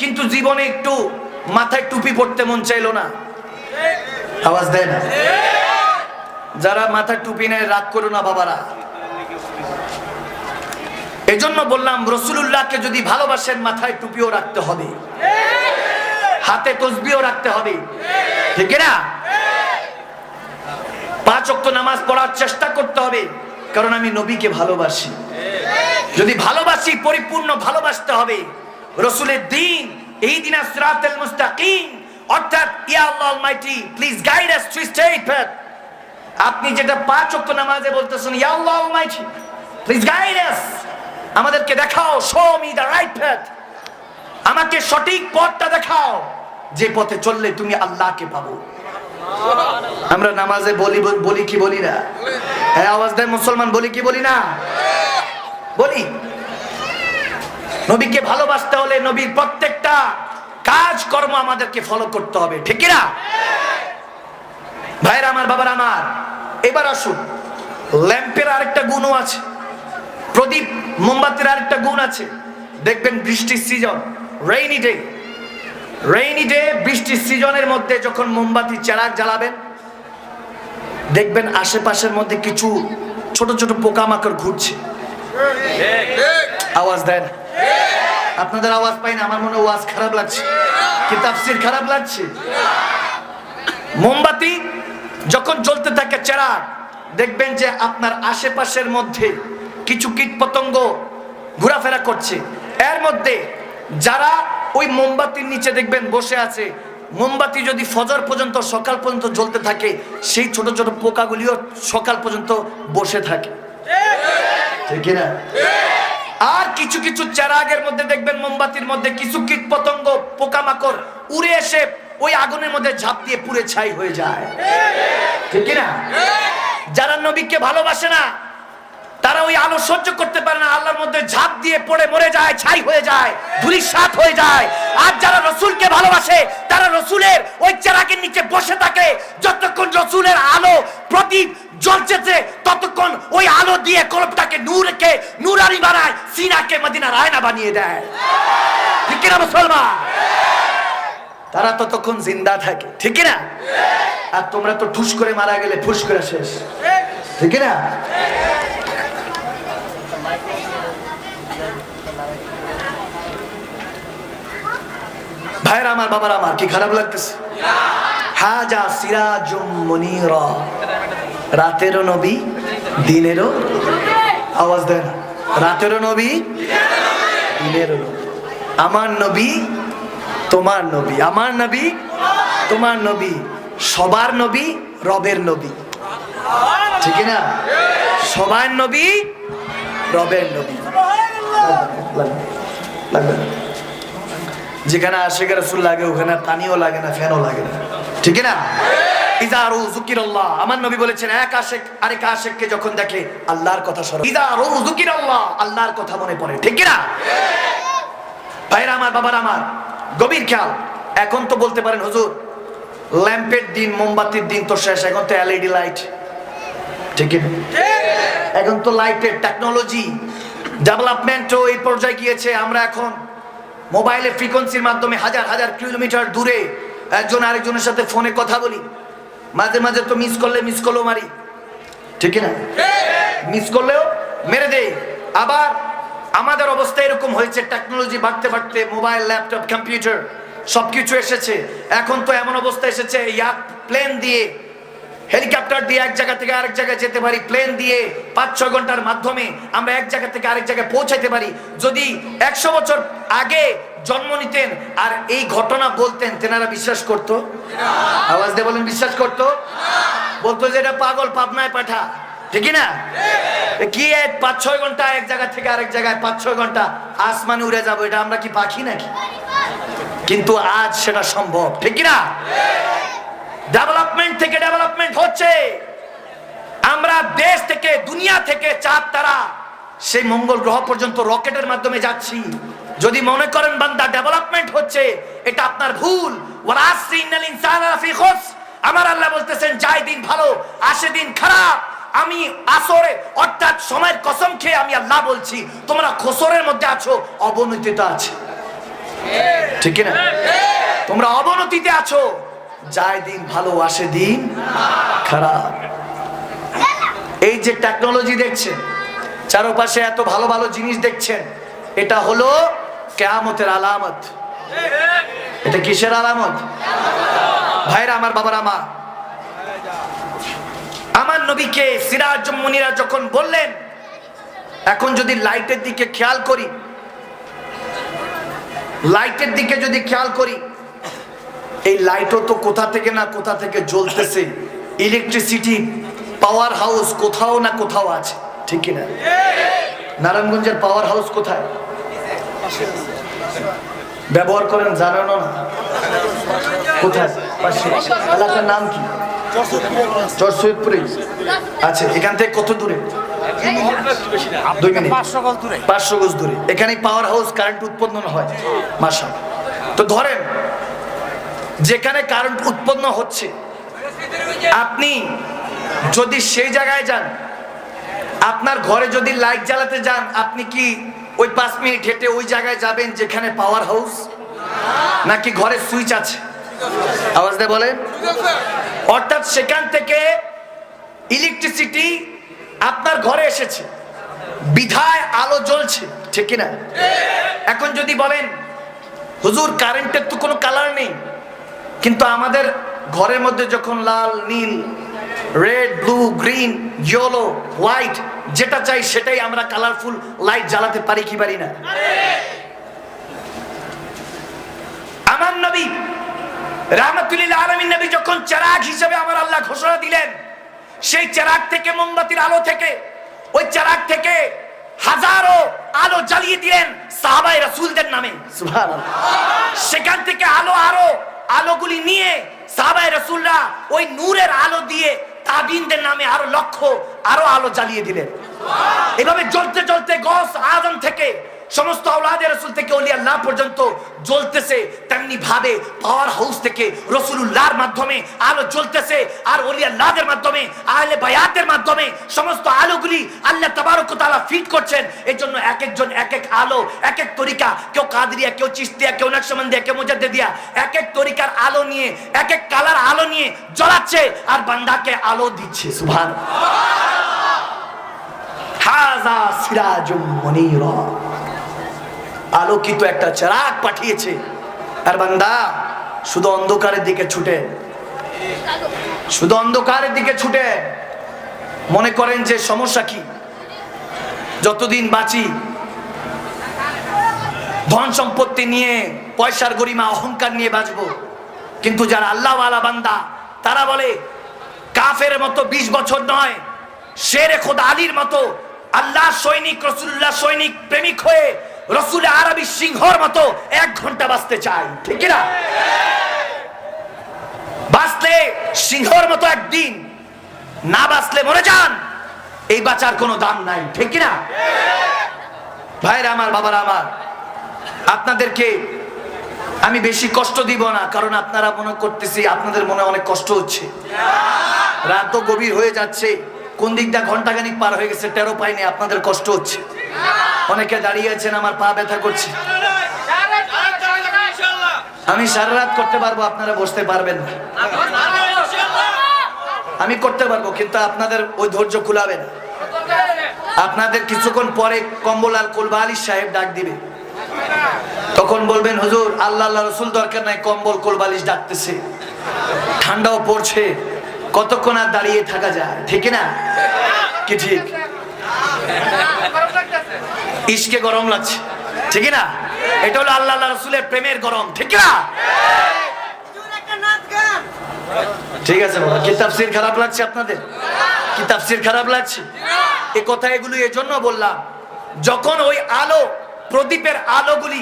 কিন্তু জীবনে একটু মাথায় টুপি পড়তে মন চাইলো না। আওয়াজ দেন। যারা মাথায় টুপি নেয় রাগ করো না বাবারা। এজন্য বললাম, রাসূলুল্লাহকে যদি ভালোবাসেন মাথায় টুপিও রাখতে হবে, হাতে তসবিহও রাখতে হবে, ঠিক না? 5 ওয়াক্ত নামাজ পড়ার চেষ্টা করতে হবে, কারণ আমি নবীকে ভালোবাসি। যদি ভালোবাসি, পরিপূর্ণ ভালোবাসতে হবে। রাসূলের দ্বীন, ইহদিনাস সিরাতাল মুস্তাকিম, অর্থাৎ ইয়া আল্লাহ almighty please guide us to straight path. আপনি যেটা 5 ওয়াক্ত নামাজে বলতেছেন, ইয়া আল্লাহ অলমাইটি প্লিজ গাইড আস, আমাদেরকে দেখাও, show me the right path, আমাকে সঠিক পথটা দেখাও, যে পথে চললে তুমি আল্লাহকে পাবো। আমরা নামাজে বলি কি বলি না? হ্যাঁ, আওয়াজ দেয় মুসলমান, বলি কি বলি না? বলি। নবীকে ভালোবাসতে হলে নবীর প্রত্যেকটা কাজকর্ম আমাদেরকে ফলো করতে হবে, ঠিক না? ভাইরা আমার, বাবার আমার, এবার আসুন, ল্যাম্পের আরেকটা গুণও আছে, প্রদীপ মোমবাতির আরেকটা গুণ আছে। দেখবেন বৃষ্টির সিজন, রেইনি ডে, বৃষ্টির সিজনের মধ্যে যখন মোমবাতি চেরাগ জ্বালাবেন, দেখবেন আশেপাশের মধ্যে কিছু ছোট ছোট পোকামাকড় ঘুরছে। আওয়াজ দেন। আপনাদের আওয়াজ পাই না, আমার মনে হয় ওয়াজ খারাপ লাগছে, কি তাফসীর খারাপ লাগছে? মোমবাতি যখন জ্বলতে থাকে, চেরাগ, দেখবেন যে আপনার আশেপাশের মধ্যে কিছু কীটপতঙ্গ ঘোরাফেরা করছে। এর মধ্যে যারা ওই মোমবাতির নিচে দেখবেন বসে আছে, মোমবাতি যদি ফজর পর্যন্ত, সকাল পর্যন্ত জ্বলতে থাকে, সেই ছোট ছোট পোকাগুলিও সকাল পর্যন্ত বসে থাকে, ঠিক না? আর কিছু কিছু চেরাগের মধ্যে দেখবেন, মোমবাতির মধ্যে কিছু কীটপতঙ্গ, পোকামাকড় উড়ে এসে ওই আগুনের মধ্যে ঝাঁপ দিয়ে পুড়ে ছাই হয়ে যায়, ঠিক না? যারা নবীকে ভালোবাসে না, তারা ওই আলো সহ্য করতে পারে না, আল্লাহর মধ্যে ঝাঁপ দিয়ে পড়ে মরে যায়, ছাই হয়ে যায়, ধূলিসাৎ হয়ে যায়। আর যারা রাসূলকে ভালোবাসে, তারা রাসূলের ওই চেরাগের নিচে বসে থাকে, যতক্ষণ রাসূলের আলো প্রদীপ জ্বলছে ততক্ষণ ওই আলো দিয়ে কলবটাকে নূরকে নূরানি বানায়, সিনাকে মদিনার আয়না বানিয়ে দেয়, ঠিক না মুসলমান? তারা ততক্ষণ জিন্দা থাকে, ঠিক না? আর তোমরা তো ঠুস করে মারা গেলে ফুস করে শেষ, ঠিক না? ভাইরা আমার, বাবার আমার, কি খারাপ লাগতেছে? হাজা সিরাজুম মুনীরা, রাতেরও নবী দিনেরও, আওয়াজ দেন, রাতেরও নবী দিনেরও নবী। আমার নবী তোমার নবী, আমার নবী তোমার নবী, সবার নবী রবের নবী, ঠিক না? সবার নবী রবের নবী। যেখানে আশিক রাসূল লাগে ওখানে পানিও লাগে না, ফ্যানও লাগে না, ঠিক না? ইজারু যুকিরাল্লাহ, আমার নবী বলেছেন এক আশিক আরেক আশিককে যখন দেখে আল্লাহর কথা স্মরণ, ইজারু যুকিরাল্লাহ, আল্লাহর কথা মনে পড়ে, ঠিক না? ভাইরা আমার, বাবার আমার, গভীর খেয়াল। এখন তো বলতে পারেন হুজুর ল্যাম্পের দিন, মোমবাতির দিন তো শেষ, এখন তো এলইডি লাইট, ঠিক না? এখন তো লাইটের টেকনোলজি ডেভেলপমেন্টও এই পর্যায়ে গিয়েছে, আমরা এখন মোবাইলের ফ্রিকোয়েন্সির মাধ্যমে হাজার হাজার কিলোমিটার দূরে একজন আরেকজনের সাথে ফোনে কথা বলি। মাঝে মাঝে তো মিস কলও মারি, ঠিক না? মিস করলেও মেরে দেই। আবার আমাদের অবস্থা এরকম হয়েছে, টেকনোলজি বাড়তে বাড়তে মোবাইল, ল্যাপটপ, কম্পিউটার সবকিছু এসেছে। এখন তো এমন অবস্থা এসেছে প্লেন দিয়ে, হেলিকপ্টার দিয়ে এক জায়গা থেকে আরেক জায়গায় যেতে পারি, প্লেন দিয়ে 5-6 ঘন্টার মাধ্যমে আমরা এক জায়গা থেকে আরেক জায়গায় পৌঁছাইতে পারি। যদি 100 বছর আগে জন্ম নিতেন আর এই ঘটনা বলতেন, তেনারা বিশ্বাস করতো? আওয়াজ দিয়ে বলেন, বিশ্বাস করতো? বলতো যে এটা পাগল, পাবনায় পাঠা, ঠিক না? কি 5-6 ঘন্টা এক জায়গা থেকে আরেক জায়গায়, 5-6 ঘন্টা আসমানে উড়ে যাবো, এটা আমরা কি পাখি নাকি? কিন্তু আজ সেটা সম্ভব, ঠিক না? ডেভেলপমেন্ট থেকে ডেভেলপমেন্ট হচ্ছে। আমরা দেশ থেকে, দুনিয়া থেকে চাঁদ তারা সেই মঙ্গল গ্রহ পর্যন্ত রকেটের মাধ্যমে যাচ্ছি। যদি মনে করেন বান্দা ডেভেলপমেন্ট হচ্ছে, এটা আপনার ভুল। ওয়াল আসরি ইন্নাল ইনসানা লাফি খুসর, আমার আল্লাহ বলতেছেন যায় দিন ভালো আসে দিন খারাপ। আমি আসরে অর্থাৎ সময়ের কসম খেয়ে আমি আল্লাহ বলছি, তোমরা খসরের মধ্যে আছো, অবনতিতে আছে, ঠিক না? তোমরা অবনতিতে আছো, যায় দিন ভালো আসে দিন খারাপ। এই যে টেকনোলজি দেখছেন, চারপাশে এত ভালো ভালো জিনিস দেখছেন, এটা হলো কিয়ামতের আলামত। এটা কিসের আলামত? ভাইরা আমার, বাবার আমার, আমার নবীকে সিরাজুম মুনীরা যখন বললেন, এখন যদি লাইটের দিকে খেয়াল করি, লাইটের দিকে যদি খেয়াল করি, এই লাইটও তো কোথা থেকে না কোথা থেকে জ্বলতেছে। ইলেকট্রিসিটি পাওয়ার হাউস কোথাও না কোথাও আছে, ঠিক না? নারায়ণগঞ্জের পাওয়ার হাউস কোথায় ব্যবহার করেন জানেন না? কোথায়? পাশে এলাকার নাম কি? চরসৈয়দপুরে। আচ্ছা, এখান থেকে কত দূরে? 2 মিনিট, 500 গজ দূরে। এখানে পাওয়ার হাউস, কারেন্ট উৎপন্ন হয়। মাশাআল্লাহ। তো ধরেন যেখানে কারেন্ট উৎপন্ন হচ্ছে, আপনি যদি সেই জায়গায় যান, আপনার ঘরে যদি লাইট জ্বালাতে যান, আপনি কি ওই 5 মিনিট হেঁটে ওই জায়গায় যাবেন যেখানে পাওয়ার হাউস, নাকি ঘরে সুইচ আছে? আওয়াজ দিয়ে বলেন। অর্থাৎ সেখান থেকে ইলেকট্রিসিটি আপনার ঘরে এসেছে, বিধায় আলো জ্বলছে, ঠিক না? এখন যদি বলেন হুজুর কারেন্টের তো কোনো কালার নেই, কিন্তু আমাদের ঘরের মধ্যে যখন লাল, নীল, red, blue, green, yellow, white যেটা চাই সেটাই আমরা কালারফুল লাইট জ্বালাতে পারি কি পারি না? আমার নবী রাহমাতুল লিল আলামিন নবী যখন চিরাগ হিসেবে আমার আল্লাহ ঘোষণা দিলেন, সেই চিরাগ থেকে, মোমবাতির আলো থেকে, ওই চিরাগ থেকে হাজারো আলো জ্বালিয়ে দিলেন সাহাবায়ে রাসূলদের নামে, সুবহানাল্লাহ। সেখান থেকে আলোগুলি নিয়ে সাহাবায়ে রাসূলরা ওই নূরের আলো দিয়ে তাবিনদের নামে আরো লক্ষ আলো জ্বালিয়ে দিলেন। এভাবে জ্বলতে জ্বলতে গৌস আজম থেকে সমস্ত আওলাদে রাসূল থেকে ওলি আল্লাহ পর্যন্ত জ্বলতেছে, তেমনি ভাবে পাওয়ার হাউস থেকে রাসূলুল্লাহর মাধ্যমে আলো জ্বলতেছে, আর ওলি আল্লাহদের মাধ্যমে, আহলে বায়াতের মাধ্যমে সমস্ত আলোগুলি আল্লাহ তাবারক ওয়া তাআলা ফিট করছেন। এজন্য এক একজন এক এক আলো, এক এক তরিকা, কেউ কাদরিয়া, কেউ চিশতিয়া, কেউ নকশবন্দিয়া, কেউ মুজাদ্দিদিয়া, এক এক তরিকার আলো নিয়ে, এক এক কালার আলো নিয়ে জ্বলাচ্ছে আর বান্দাকে আলো দিচ্ছে, সুবহানাল্লাহ। হাযা সিরাজুম মুনীরা, আলোকিত একটা চিরাগ পাঠিয়েছে, আর বান্দা শুধু অন্ধকারের দিকে ছুটে শুধু অন্ধকারের দিকে ছুটে মনে করেন যে সমস্যা কি, যতদিন বাঁচি ধন সম্পত্তি নিয়ে, পয়সার গরিমা অহংকার নিয়ে বাঁচবো। কিন্তু যারা আল্লাহওয়ালা বান্দা তারা বলে কাফের মতো 20 বছর নয়, শেরে খোদা আলীর মতো আল্লাহ সৈনিক, রসুল্লাহ সৈনিক প্রেমিক হয়ে রসুল আরবি সিংহর মতো 1 ঘন্টা বাঁচতে চাই, ঠিক না? বাঁচলে সিংহর মতো একদিন, না বাঁচলে মরে যান, এই বাঁচার কোনো দাম নাই, ঠিক না? ভাইরা আমার, বাবারা আমার, আপনাদেরকে আমি বেশি কষ্ট দিব না, কারণ আপনারা মনে করতেছি আপনাদের মনে অনেক কষ্ট হচ্ছে। রাত তো গভীর হয়ে যাচ্ছে, কোন দিকটা ঘন্টাখানিক পার হয়ে গেছে টেরো পাইনি, আপনাদের কষ্ট হচ্ছে। অনেকে দাঁড়িয়ে আছেন, আমার পা ব্যথা করছে। আমি সারা রাত করতে পারবো, আপনারা বসতে পারবেন না। আমি করতে পারবো, কিন্তু আপনাদের ওই ধৈর্য কুলাবে না। আপনাদের কিছুক্ষণ পরে কম্বলাল কোলবা আলী সাহেব ডাক দিবে, তখন বলবেন হুজুর আল্লাহ আল্লাহ রসুল দরকার নাই, কম্বল কোলবালিশ ডাকতেছে, ঠান্ডাও পড়ছে, কতক্ষণ আর দাঁড়িয়ে থাকা যায়, ঠিক না? কি ঠিক? ইশকে গরম লাগছে, ঠিক না? এটা হলো আল্লাহ আল্লাহ রসুলের প্রেমের গরম, ঠিক না? ঠিক আছে বাবা, কি তাফসীর খারাপ লাগছে আপনাদের? কি তাফসীর খারাপ লাগছে? এই কথা এগুলো এজন্য বললাম, যখন ওই আলো, প্রদীপের আলোগুলি,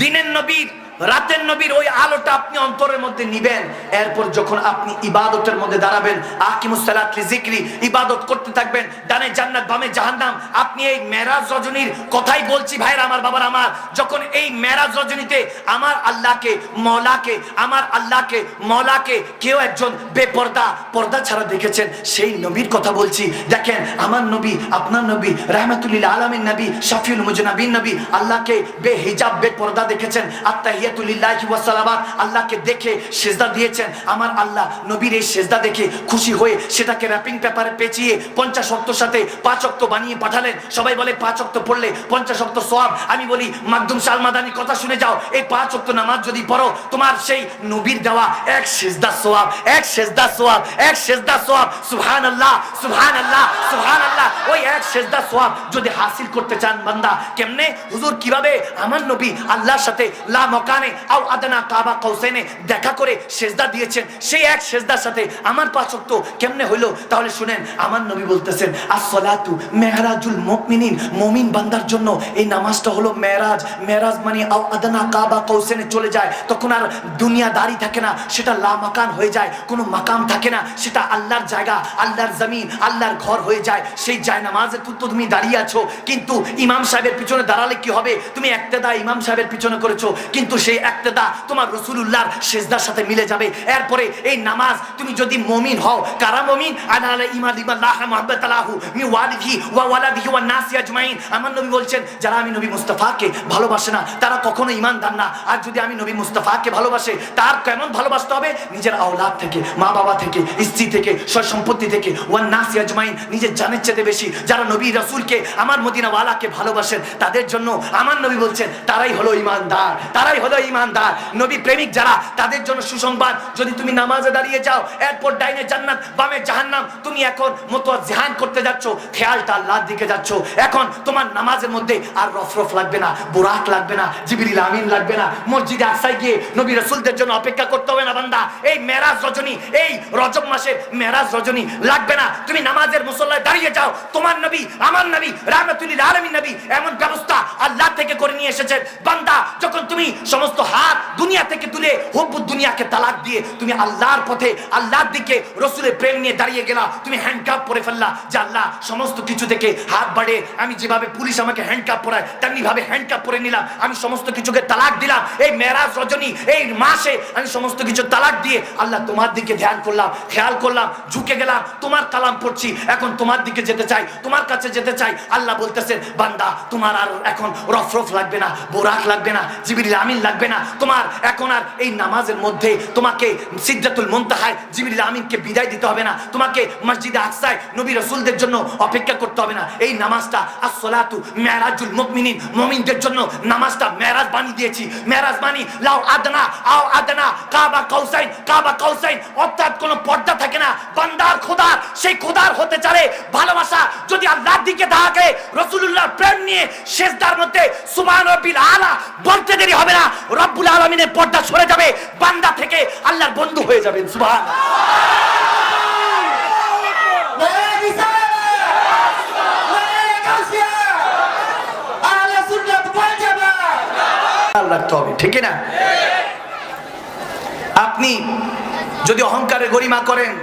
দিনের নবীর রাতের নবীর ওই আলোটা আপনি অন্তরের মধ্যে নিবেন, এরপর যখন আপনি ইবাদতের মধ্যে দাঁড়াবেন, আকিমুস সালাত লিযিকরি, ইবাদত করতে থাকবেন, ডানে জান্নাত বামে জাহান্নাম। আপনি এই মেরাজ রজনীর কথাই বলছি ভাইরা আমার, বাবার আমার, যখন এই মেরাজ রজনীতে আমার আল্লাহকে, মওলাকে, আমার আল্লাহকে, মওলাকে কেউ একজন বেপর্দা, পর্দা ছাড়া দেখেছেন, সেই নবীর কথা বলছি। দেখেন আমার নবী, আপনার নবী, রাহমাতুল লিল আলামিন নবী, শাফিউল মুজনাবিন নবী, আল্লাহকে বেহিজাব বেপর্দা দেখেছেন। আত্তাহিয়াতুলিল্লাহি ওয়া সালাওয়াত, আল্লাহকে দেখে সেজদা দিয়েছেন। আমার আল্লাহ নবীর এই সেজদা দেখে খুশি হয়ে সেটাকে র‍্যাপিং পেপারে পেঁচিয়ে 50 ওয়াক্তের সাথে 5 ওয়াক্ত বানিয়ে পাঠালেন। সবাই বলে 5 ওয়াক্ত পড়লে 50 ওয়াক্ত সওয়াব। আমি বলি মাকদুম সালমাদানির কথা শুনে যাও, এই 5 ওয়াক্ত নামাজ যদি পড়ো, তোমার সেই নবীর দেওয়া এক সেজদা সওয়াব, এক সেজদা সওয়াব, এক সেজদা সওয়াব। সুবহানাল্লাহ, সুবহানাল্লাহ, সুবহানাল্লাহ। ওই এক সেজদা সওয়াব যদি হাসিল করতে চান বান্দা, কেমনে? হুজুর কিভাবে আমার নবী আল্লাহর সাথে লা মকানে আও আদনা কাবা কৌসাইনে দেখা করে সেজদা দিয়েছেন, সেই এক সেজদার সাথে আমার 5 ওয়াক্ত কেমনে হইলো? তাহলে শুনেন, আমার নবী বলতেছেন আসসালাতু মেরাজুল মুমিনিন, মুমিন বান্দার জন্য এই নামাজটা হলো মেরাজ। মেরাজ মানে আও আদনা কাবা কৌসাইনে চলে যায়, তখন আর দুনিয়াদারি থাকে না, সেটা লা মাকান হয়ে যায়, কোনো মাকাম থাকে না, সেটা আল্লাহর জায়গা, আল্লাহর জমিন, আল্লাহর ঘর হয়ে যায়। সেই যায় নামাজে তুমি দাঁড়িয়ে আছো, কিন্তু ইমাম সাহেবের পিছনে দাঁড়ালে কি হবে? তুমি ইক্তেদা ইমাম সাহেবের পিছনে করেছো, কিন্তু সেই ইক্তেদা তোমার রাসূলুল্লাহর সেজদার সাথে মিলে যাবে। এরপরে এই নামাজ, তুমি যদি মুমিন হও, কারা মুমিন? আনা আলা ঈমান বিল্লাহ মুহাব্বাতালাহু মি ওয়ালিহি ওয়া ওয়ালাদিহি ওয়ান নাসি আজমাইন। আমার নবী বলছেন, যারা আমি নবী মুস্তাফাকে ভালোবাসে না তারা কখনো ঈমানদার না। আর যদি আমি নবী মুস্তাফাকে ভালোবাসে, তার কেমন ভালোবাসতে হবে? নিজের আওলাদ থেকে, মা বাবা থেকে, স্ত্রী থেকে, সয় সম্পত্তি থেকে, ওয়ান নাসি আজমাইন, নিজের জানের চেয়ে বেশি যারা নবী রাসূলকে, আমার মদিনাওয়ালাকে ভালোবাসেন, তাদের জন্য আমার নবী বলছেন তারাই হলো ঈমানদার, তারাই হলো ঈমানদার। নবী প্রেমিক যারা, তাদের জন্য সুসংবাদ, যদি তুমি নামাজে দাঁড়িয়ে যাও, এরপর ডাইনে জান্নাত বামে জাহান্নাম, তুমি এখন মুতাওয়াজ্জিহান করতে যাচ্ছ, খেয়ালটা আল্লাহর দিকে যাচ্ছ, এখন তোমার নামাজের মধ্যে আর রফরফ লাগবে না, বুরাক লাগবে না, জিবরিল আমিন লাগবে না, মসজিদে আকসায় গিয়ে নবী রাসূলদের জন্য অপেক্ষা করতে হবে না বান্দা। এই মেরাজ রজনী, এই রজব মাসের মেরাজ রজনী লাগবে না, তুমি নামাজের মুসল্লায় দাঁড়িয়ে যাও, তোমার নবী, আমার নবী, রাহমাতুল লিল আলামিন নবী এমন ব্যবস্থা আল্লাহ থেকে করে নিয়ে এসেছেন। বান্দা, যখন তুমি সমস্ত হাত দুনিয়া থেকে তুলে হুব্বুদ দুনিয়াকে তালাক দিয়ে তুমি আল্লাহর পথে, আল্লাহর দিকে, রসুলের প্রেম নিয়ে দাঁড়িয়ে গেলা, তুমি হ্যান্ডকাপ পরে ফেললা যে আল্লাহ সমস্ত কিছু থেকে হাত বাড়ে, আমি যেভাবে পুলিশ আমাকে হ্যান্ডকাপ পরায় তেমনি ভাবে হ্যান্ডকাপ পরে নিলাম, আমি সমস্ত কিছুকে তালাক দিলাম। এই মেরাজ রজনী, এই মাসে আমি সমস্ত কিছু তালাক দিয়ে আল্লাহ তোমার দিকে ধ্যান করলাম, খেয়াল করলাম, ঝুঁকে গেলাম, তোমার কালাম পড়ছি, এখন তোমার দিকে যেতে চাই, তোমার কাছে যেতে চাই। আল্লাহ বলতেছেন বান্দা, তোমার আর এখন রফরফ লাগবে না, বোরাক লাগবে না, জিবরিল আমিন লাগবে না তোমার এখন আর এই নামাজের মধ্যে তোমাকে সিদরাতুল মুনতাহায় জিবরিল আমিনকে বিদায় দিতে হবে না, তোমাকে মসজিদে আকসায় নবী রাসূলদের জন্য অপেক্ষা করতে হবে না। এই নামাজটা আসসালাতু মেরাজুল মুমিনিন, মুমিনদের জন্য নামাজটা মেরাজ বানিয়ে দিয়েছি। মেরাজ মানে লাউ আদনা আও আদনা কাবা কাউসাইন, অর্থাৎ কোনো পর্দা থাকে না। বান্দার খোদার সেই খোদার হতে চারে ভালোবাসা যদি আল্লাহর দিকে থাকে, রাসূলুল্লাহর প্রেম নিয়ে সিজদার মধ্যে সুবহান রাব্বিল আলা বলতে দেরি হবে না, রব্বুল আলামিনের পর্দা সরে যাবে, বান্দা থেকে আল্লাহর বন্ধু হয়ে যাবেন। সুবহানাল্লাহ। রাখতে হবে, ঠিক না? আপনি যদি অহংকারে গরিমা করেন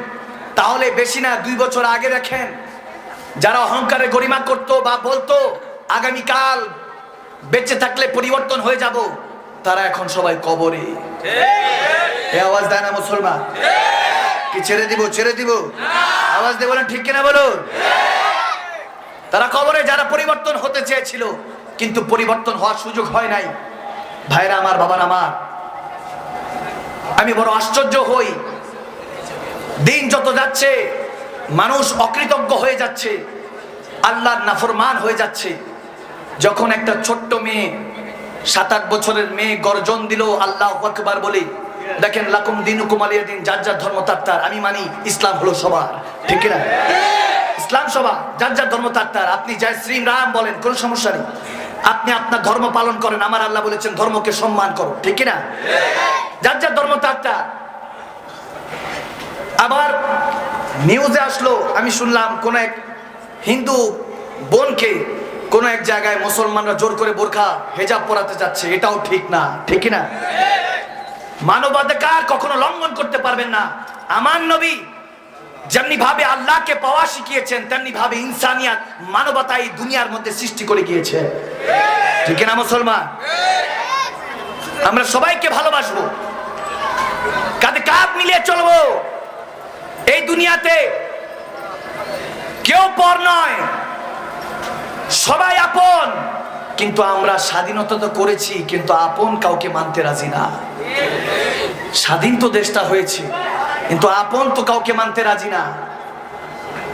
তাহলে বেশি না 2 বছর আগে দেখেন যারা অহংকারে গরিমা করতো বা বলতো আগামীকাল বেঁচে থাকলে পরিবর্তন হয়ে যাব, তারা এখন সবাই কবরে। এই আওয়াজ দেয় না মুসলমান? কি ছেড়ে দিব? আওয়াজ দিয়ে বলেন ঠিক কিনা বলুন। তারা কবরে, যারা পরিবর্তন হতে চেয়েছিল কিন্তু পরিবর্তন হওয়ার সুযোগ হয় নাই। ভাইরা আমার, বাবার আমার, আমি বড় আশ্চর্য হই, দিন যত যাচ্ছে মানুষ অকৃতজ্ঞ হয়ে যাচ্ছে, আল্লাহর নাফরমান হয়ে যাচ্ছে। যখন একটা ছোট্ট মেয়ে 7-8 বছরের মেয়ে গর্জন দিল আল্লাহু আকবার বলে, দেখেন লাকুম দিনুকুম ওয়ালিয়া দিন, যার যার ধর্ম তার তার। আমি মানি ইসলাম হলো সবার, ঠিক না? ইসলাম সবার, যার যার ধর্ম তার তার। আপনি জয় শ্রীরাম বলেন, কোনো সমস্যা নেই। আপনি আপনার ধর্ম পালন করেন, আমার আল্লাহ বলেছেন ধর্মকে সম্মান করো, ঠিক না? যার যার ধর্ম তার তার। আবার নিউজে আসলো, আমি শুনলাম কোন এক হিন্দু বোনকে কোন এক জায়গায় মুসলমানরা জোর করে বোরখা হেজাব পরাতে যাচ্ছে। এটাও ঠিক না, ঠিক না? মানবাধিকার কখনো লঙ্ঘন করতে পারবেন না। আমার নবী যেমনি ভাবে আল্লাহকে পাওয়া শিখিয়েছেন, তেমনি ভাবে ইনসানিয়াত, মানবতা এই দুনিয়ার মধ্যে সৃষ্টি করে গিয়েছে, ঠিক না মুসলমান? আমরা সবাইকে ভালোবাসবো, কাঁধে কাঁধ মিলিয়ে চলবো। এই দুনিয়াতে কেউ পর নয়, সবাই আপন। কিন্তু আমরা স্বাধীনতা তো করেছি, কিন্তু আপন কাউকে মানতে রাজি না। স্বাধীন তো দেশটা হয়েছে, কিন্তু আপন তো কাউকে মানতে রাজি না।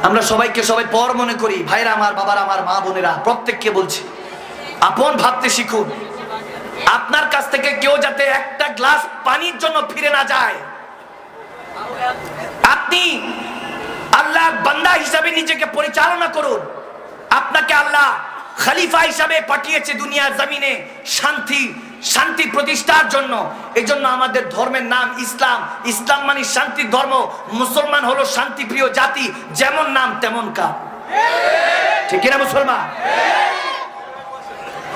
আমরা সবাইকে সবাই পর মনে করি। ভাইরা আমার, বাবার আমার, মা বোনেরা, প্রত্যেককে বলছি আপন ভাবতে শিখুন। আপনার কাছ থেকে কেউ যাতে একটা গ্লাস পানির জন্য ফিরে না যায়। আপনি আল্লাহর বান্দা হিসাবে নিজেকে পরিচালনা করুন। আপনাকে আল্লাহ খলিফা হিসাবে পাঠিয়েছে দুনিয়ার জমিনে শান্তি প্রতিষ্ঠার জন্য। এই জন্য আমাদের ধর্মের নাম ইসলাম। ইসলাম মানে শান্তির ধর্ম। মুসলমান হলো শান্তিপ্রিয় জাতি, যেমন নাম তেমন কাজ, ঠিক না মুসলমান?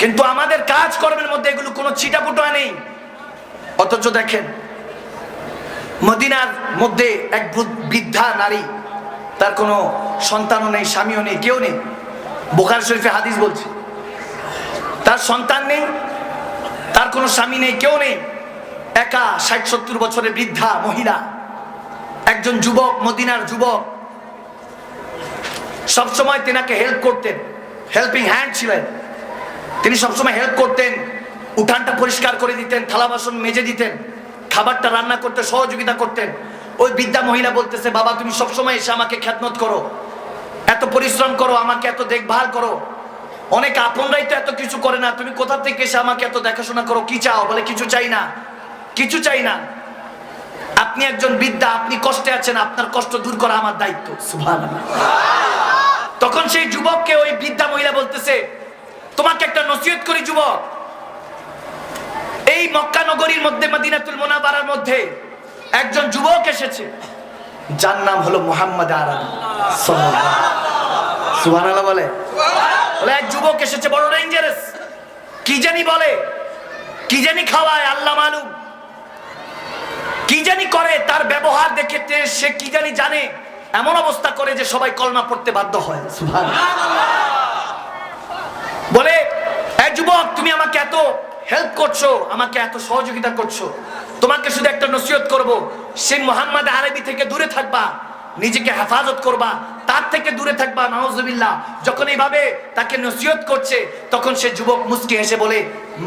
কিন্তু আমাদের কাজ কর্মের মধ্যে এগুলো কোনো ছিটাফোঁটা নেই। অথচ দেখেন মদিনার মধ্যে এক বৃদ্ধা নারী, তার কোনো সন্তানও নেই, স্বামীও নেই, কেউ নেই। বুখারী শরীফে হাদিস বলছে তার সন্তান নেই, তার কোনো স্বামী নেই, কেউ নেই, একা 60-70 বছরের বৃদ্ধা মহিলা। একজন যুবক, মদিনার যুবক, সবসময় তেনাকে হেল্প করতেন, হেল্পিং হ্যান্ড ছিলেন। তিনি সবসময় হেল্প করতেন, উঠানটা পরিষ্কার করে দিতেন, থালা বাসন মেজে দিতেন, খাবারটা রান্না করতে সহযোগিতা করতেন। ওই বৃদ্ধা মহিলা বলতেছে, বাবা তুমি সবসময় এসে আমাকে খেদমত করো, এত পরিশ্রম করো, আমাকে এত দেখভাল করো। অনেক আপনরাই তো এত কিছু করে না, তুমি কোথা থেকে এসে আমাকে এত দেখাশোনা করো, কি চাও? বলে কিছু চাই না, কিছু চাই না। আপনি একজন বৃদ্ধা, আপনি কষ্টে আছেন, আপনার কষ্ট দূর করা আমার দায়িত্ব। সুবহানাল্লাহ। তখন সেই যুবককে ওই বৃদ্ধা মহিলা বলতেছে, তোমাকে একটা নসিহত করি যুবক, এই মক্কা নগরীর মধ্যে মদিনাতুল মুনাওয়ারার মধ্যে একজন যুবক এসেছে, যার নাম হলো মুহাম্মদ আরবি সাল্লাল্লাহু আলাইহি ওয়াসাল্লাম। সুবহানাল্লাহ বলে। বলে এক যুবক এসেছে, বড় ডেঞ্জারাস, কি জানি বলে, কি জানি খাওয়ায়, আল্লাহ মালুম, কি জানি করে, তার ব্যবহার দেখে সে কি জানি জানে, এমন অবস্থা করে যে সবাই কলমা পড়তে বাধ্য হয়। সুবহানাল্লাহ। বলে এই যুবক, তুমি আমাকে এত হেল্প করছো, আমাকে এত সহযোগিতা করছো, তোমাকে শুধু একটা নসিহত করব, সেই মুহাম্মদ আরবি থেকে দূরে থাকবা। নিজেকে হেফাজত করবা, তার থেকে দূরে থাকবা। নাউজুবিল্লাহ। যখন এইভাবে তাকে নসিহত করছে তখন সে যুবক মুস্কি হেসে বলে,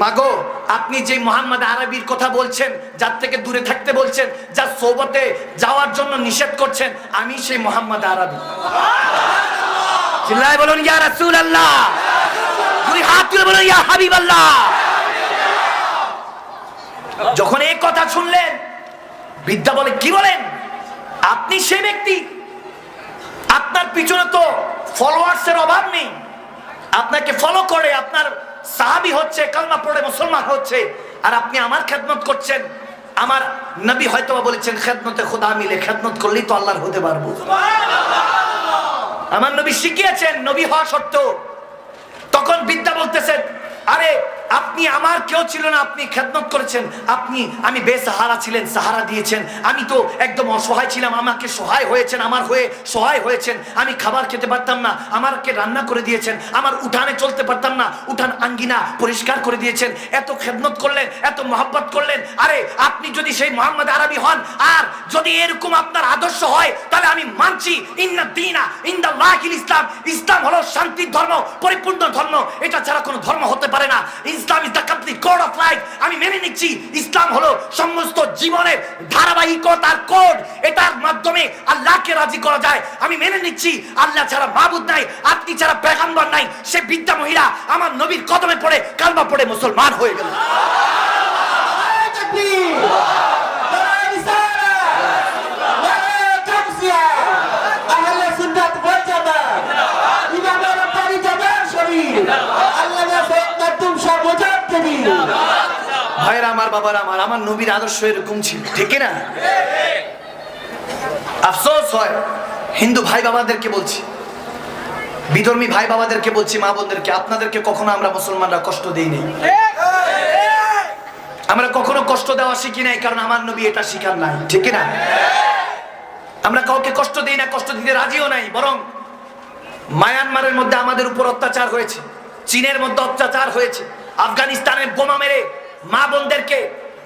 মাগো আপনি যে মুহাম্মদ আরবির কথা বলছেন, যার থেকে দূরে থাকতে বলছেন, যার সোহবতে যাওয়ার জন্য নিষেধ করছেন, আমি সেই মুহাম্মদ আরবি। চিল্লায় বলুন ইয়া রাসূলুল্লাহ, দুই হাত তুলে বলুন ইয়া হাবিবাল্লাহ। যখন এই কথা শুনলেন বৃদ্ধা বলে, কি বলেন? আপনি সেই ব্যক্তি, আপনার পিছনে তো ফলোয়ার্স এর অভাব নেই, আপনাকে ফলো করে, আপনার সাহাবী হচ্ছে, কালমা পড়ে মুসলমান হচ্ছে, আর আপনি আমার খেদমত করছেন। আমার নবী হয়তো বলেছেন খেদমতে খোদা মিলে, খেদমত করলেই তো আল্লাহর হতে পারবো। আমার নবী শিখিয়েছেন নবী হওয়া সত্ত্বেও। তখন বিদ্যা বলতেছেন, আরে আপনি আমার কেউ ছিল না, আপনি খেদমত করেছেন, আমি বেসাহারা ছিলেন, সাহারা দিয়েছেন, আমি তো একদম অসহায় ছিলাম, আমাকে সহায় হয়েছেন, আমার হয়ে সহায় হয়েছেন, আমি খাবার খেতে পারতাম না, আমাকে রান্না করে দিয়েছেন, আমার উঠানে চলতে পারতাম না, উঠান আঙ্গিনা পরিষ্কার করে দিয়েছেন, এত খেদমত করলেন, এত মহব্বত করলেন। আরে আপনি যদি সেই মুহাম্মদ আরবি হন, আর যদি এরকম আপনার আদর্শ হয়, তাহলে আমি মানছি ইন্না দীনা ইনদাল্লাহিল ইসলাম, ইসলাম হলো শান্তির ধর্ম, পরিপূর্ণ ধর্ম, এটা ছাড়া কোনো ধর্ম হতে পারে না। Islam is the complete code of life. আমি মেনে নিচ্ছি ইসলাম হলো সমস্ত জীবনের ধারাবাহিকতার কোড, এটার মাধ্যমে আল্লাহকে রাজি করা যায়। আমি মেনে নিচ্ছি আল্লাহ ছাড়া মাবুদ নাই, আপনি ছাড়া পেগম্বর নাই। সে বিদ্যা মহিলা আমার নবীর কদমে পড়ে কালমা পড়ে মুসলমান হয়ে গেল। ভাইরা আমার, বাবার আমার নবীর আদর্শ এরকম ছিল, ঠিক না? আফসোস হয় হিন্দু ভাই বাবাদেরকে বলছি, বিধর্মী ভাই বাবাদেরকে বলছি, মা বোনদেরকে, আপনাদেরকে কখনো আমরা মুসলমানরা কষ্ট দেই নাই। আমরা কখনো কষ্ট দেওয়া শিখি নাই, কারণ আমার নবী এটা শিখার নাই, ঠিক না? আমরা কাউকে কষ্ট দেই না, কষ্ট দিতে রাজিও নাই। বরং মায়ানমারের মধ্যে আমাদের উপর অত্যাচার হয়েছে, চীনের মধ্যে অত্যাচার হয়েছে, আফগানিস্তানের বোমা মেরে মা বোনদেরকে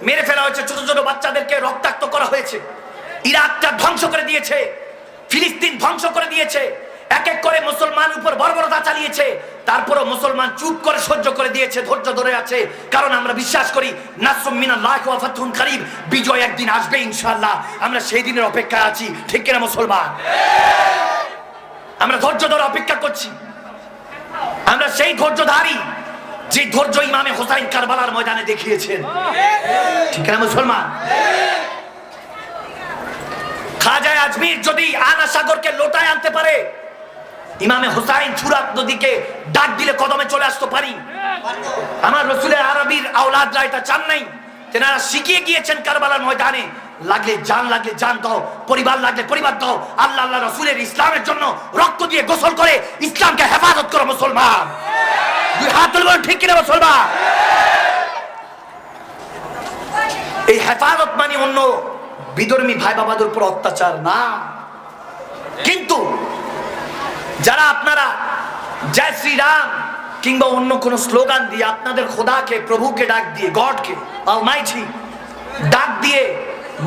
মেরে ফেলা হয়েছে, ছোট ছোট বাচ্চাদেরকে রক্তাক্ত করা হয়েছে, ইরাকটা ধ্বংস করে দিয়েছে, ফিলিস্তিন ধ্বংস করে দিয়েছে, এক এক করে মুসলমান উপর বর্বরতা চালিয়েছে। তারপরও মুসলমান চুপ করে সহ্য করে দিয়েছে, ধৈর্য ধরে আছে, কারণ আমরা বিশ্বাস করি নাসরুম মিনাল্লাহি ওয়া ফাতহুন কারীব, বিজয় একদিন আসবে ইনশাআল্লাহ। আমরা সেই দিনের অপেক্ষায় আছি, ঠিক কিনা মুসলমান? আমরা ধৈর্য ধরে অপেক্ষা করছি। আমরা সেই ধৈর্যধারী যে ধৈর্য ইমামে হোসাইন কারবালার ময়দানে দেখিয়েছেন, ঠিক না মুসলমান? খাজা আজমির যদি আনা সাগরকে লোটায় আনতে পারে, ইমামে হোসাইন ফুরাত নদীকে ডাক দিলে কদমে চলে আসতে পারি। আমার রসুলের আরবির আওলাদরা এটা চান নাই, তেনারা শিখিয়ে গিয়েছেন কারবালার ময়দানে, লাগলে জান দাও, পরিবার লাগলে পরিবার দাও, আল্লাহ আল্লাহ রসুলের ইসলামের জন্য রক্ত দিয়ে গোসল করে ইসলামকে হেফাজত করো মুসলমান। দুই হাত তুলে বলুন, ঠিক কিনা মুসলমান? এই হেফাজত মানে অন্য বিধর্মী ভাই বাবাদের উপর অত্যাচার না। কিন্তু যারা আপনারা জয় শ্রীরাম কিংবা অন্য কোন স্লোগান দিয়ে আপনাদের খোদাকে, প্রভুকে ডাক দিয়ে, গডকে অলমাইটি ডাক দিয়ে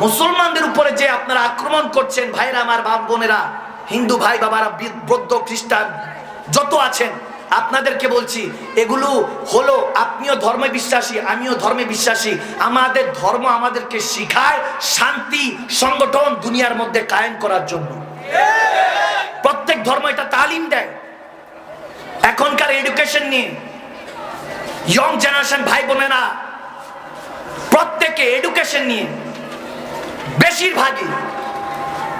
মুসলমানদের উপরে যে আপনারা আক্রমণ করছেন, ভাইরা আমার, বাপ বোনেরা, হিন্দু ভাই বাবারা, বৌদ্ধ খ্রিস্টান যত আছেন, আপনাদেরকে বলছি, এগুলো হলো, আপনিও ধর্মে বিশ্বাসী, আমিও ধর্মে বিশ্বাসী। আমাদের ধর্ম আমাদেরকে শিখায় শান্তি সংগঠন দুনিয়ার মধ্যে কায়েম করার জন্য। প্রত্যেক ধর্ম এটা তালিম দেয়। এখনকার এডুকেশন নিয়ে ইয়ং জেনারেশন ভাই বোনেরা প্রত্যেকে এডুকেশন নিয়ে বেশিরভাগই,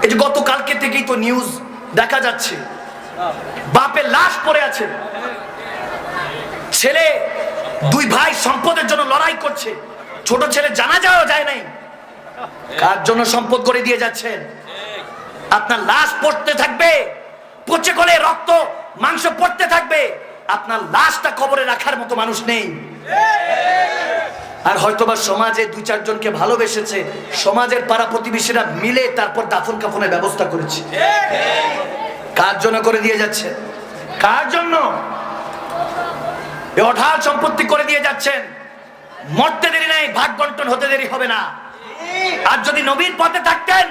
এই যে গতকালকে থেকেই তো নিউজ দেখা যাচ্ছে, বাপের লাশ পড়ে আছে, ছেলে দুই ভাই সম্পদের জন্য লড়াই করছে, ছোট ছেলে জানাজাও যায় নাই, কার জন্য সম্পদ করে দিয়ে যাচ্ছেন? আপনার লাশ পড়তে থাকবে, পচে গলে রক্ত মাংস পড়তে থাকবে, আপনার লাশটা কবরে রাখার মতো মানুষ নেই। আর হয়তোবা সমাজে দুই চারজনকে ভালোবেসেছে, সমাজের পাড়া প্রতিবেশীরা মিলে তারপর দাফন কাফনের ব্যবস্থা করেছে। কার জন্য করে দিয়ে যাচ্ছে? কার জন্য? অঢাল সম্পত্তি করে দিয়ে যাচ্ছেন। মরতে দেরি নাই, ভাগ বন্টন হতে দেরি হবে না। আর যদি নবীর পথে থাকতেন,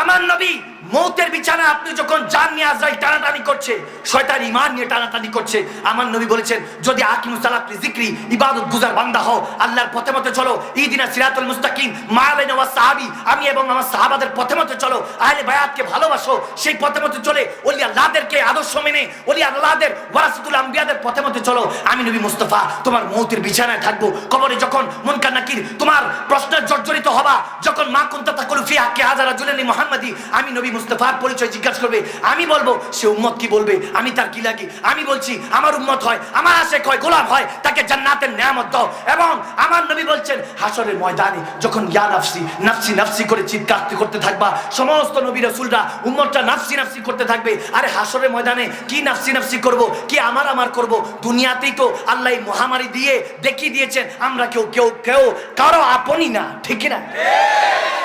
আমার নবী মৌতের বিছানায় আপনি যখন জান নিয়ে আজরাইল টানাটানি করছে, শয়তান ঈমান নিয়ে টানাটানি করছে, আমার নবী বলেছেন যদি আকিমুস সালাত লিযিকরি, ইবাদত গুজার বান্দা হও, আল্লাহর পথে মতে চলো, ইহদিনা সিরাতাল মুস্তাকিম মা আলাইনা ওয়াস সাহাবী, আমি এবং আমার সাহাবাদের পথে মতে চলো, আহলে বায়াতকে ভালোবাসো, সেই পথে মতে চলে ওলি আল্লাহদেরকে আদর্শ মেনে ওলি আল্লাহদের ওয়ারাসাতুল আম্বিয়াদের পথে মতে চলো, আমি নবী মুস্তাফা তোমার মৌতের বিছানায় থাকবো, কবরে যখন মুনকার নাকির তোমার প্রশ্নের জর্জরিত হবা, যখন মা কুনতা তাকুলু ফি হাক্কি হাযা রাজুলানি মুহাম্মাদি, আমি নবী মুস্তাফার পরিচয় জিজ্ঞাসা করবে, আমি বলবো সে উম্মত কি বলবে, আমি তার কি লাগি, আমি বলছি আমার উম্মত হয়, আমার আশিক হয়, গোলাম হয়, তাকে জান্নাতের নেয়ামত দাও। এবং আমার নবী বলছেন হাসরের ময়দানে যখন ইয়া নাফসি নাফসি নাফসি করে চিৎকার করতে থাকবা, সমস্ত নবী রাসূলরা উম্মতটা নাফসি নাফসি করতে থাকবে। আরে হাসরের ময়দানে কি নাফসি নাফসি করব, কি আমার করব? দুনিয়াতেই তো আল্লাহ মহামারী দিয়ে দেখিয়ে দিয়েছেন আমরা কেউ কেউ কেউ কারো আপনই না, ঠিক না?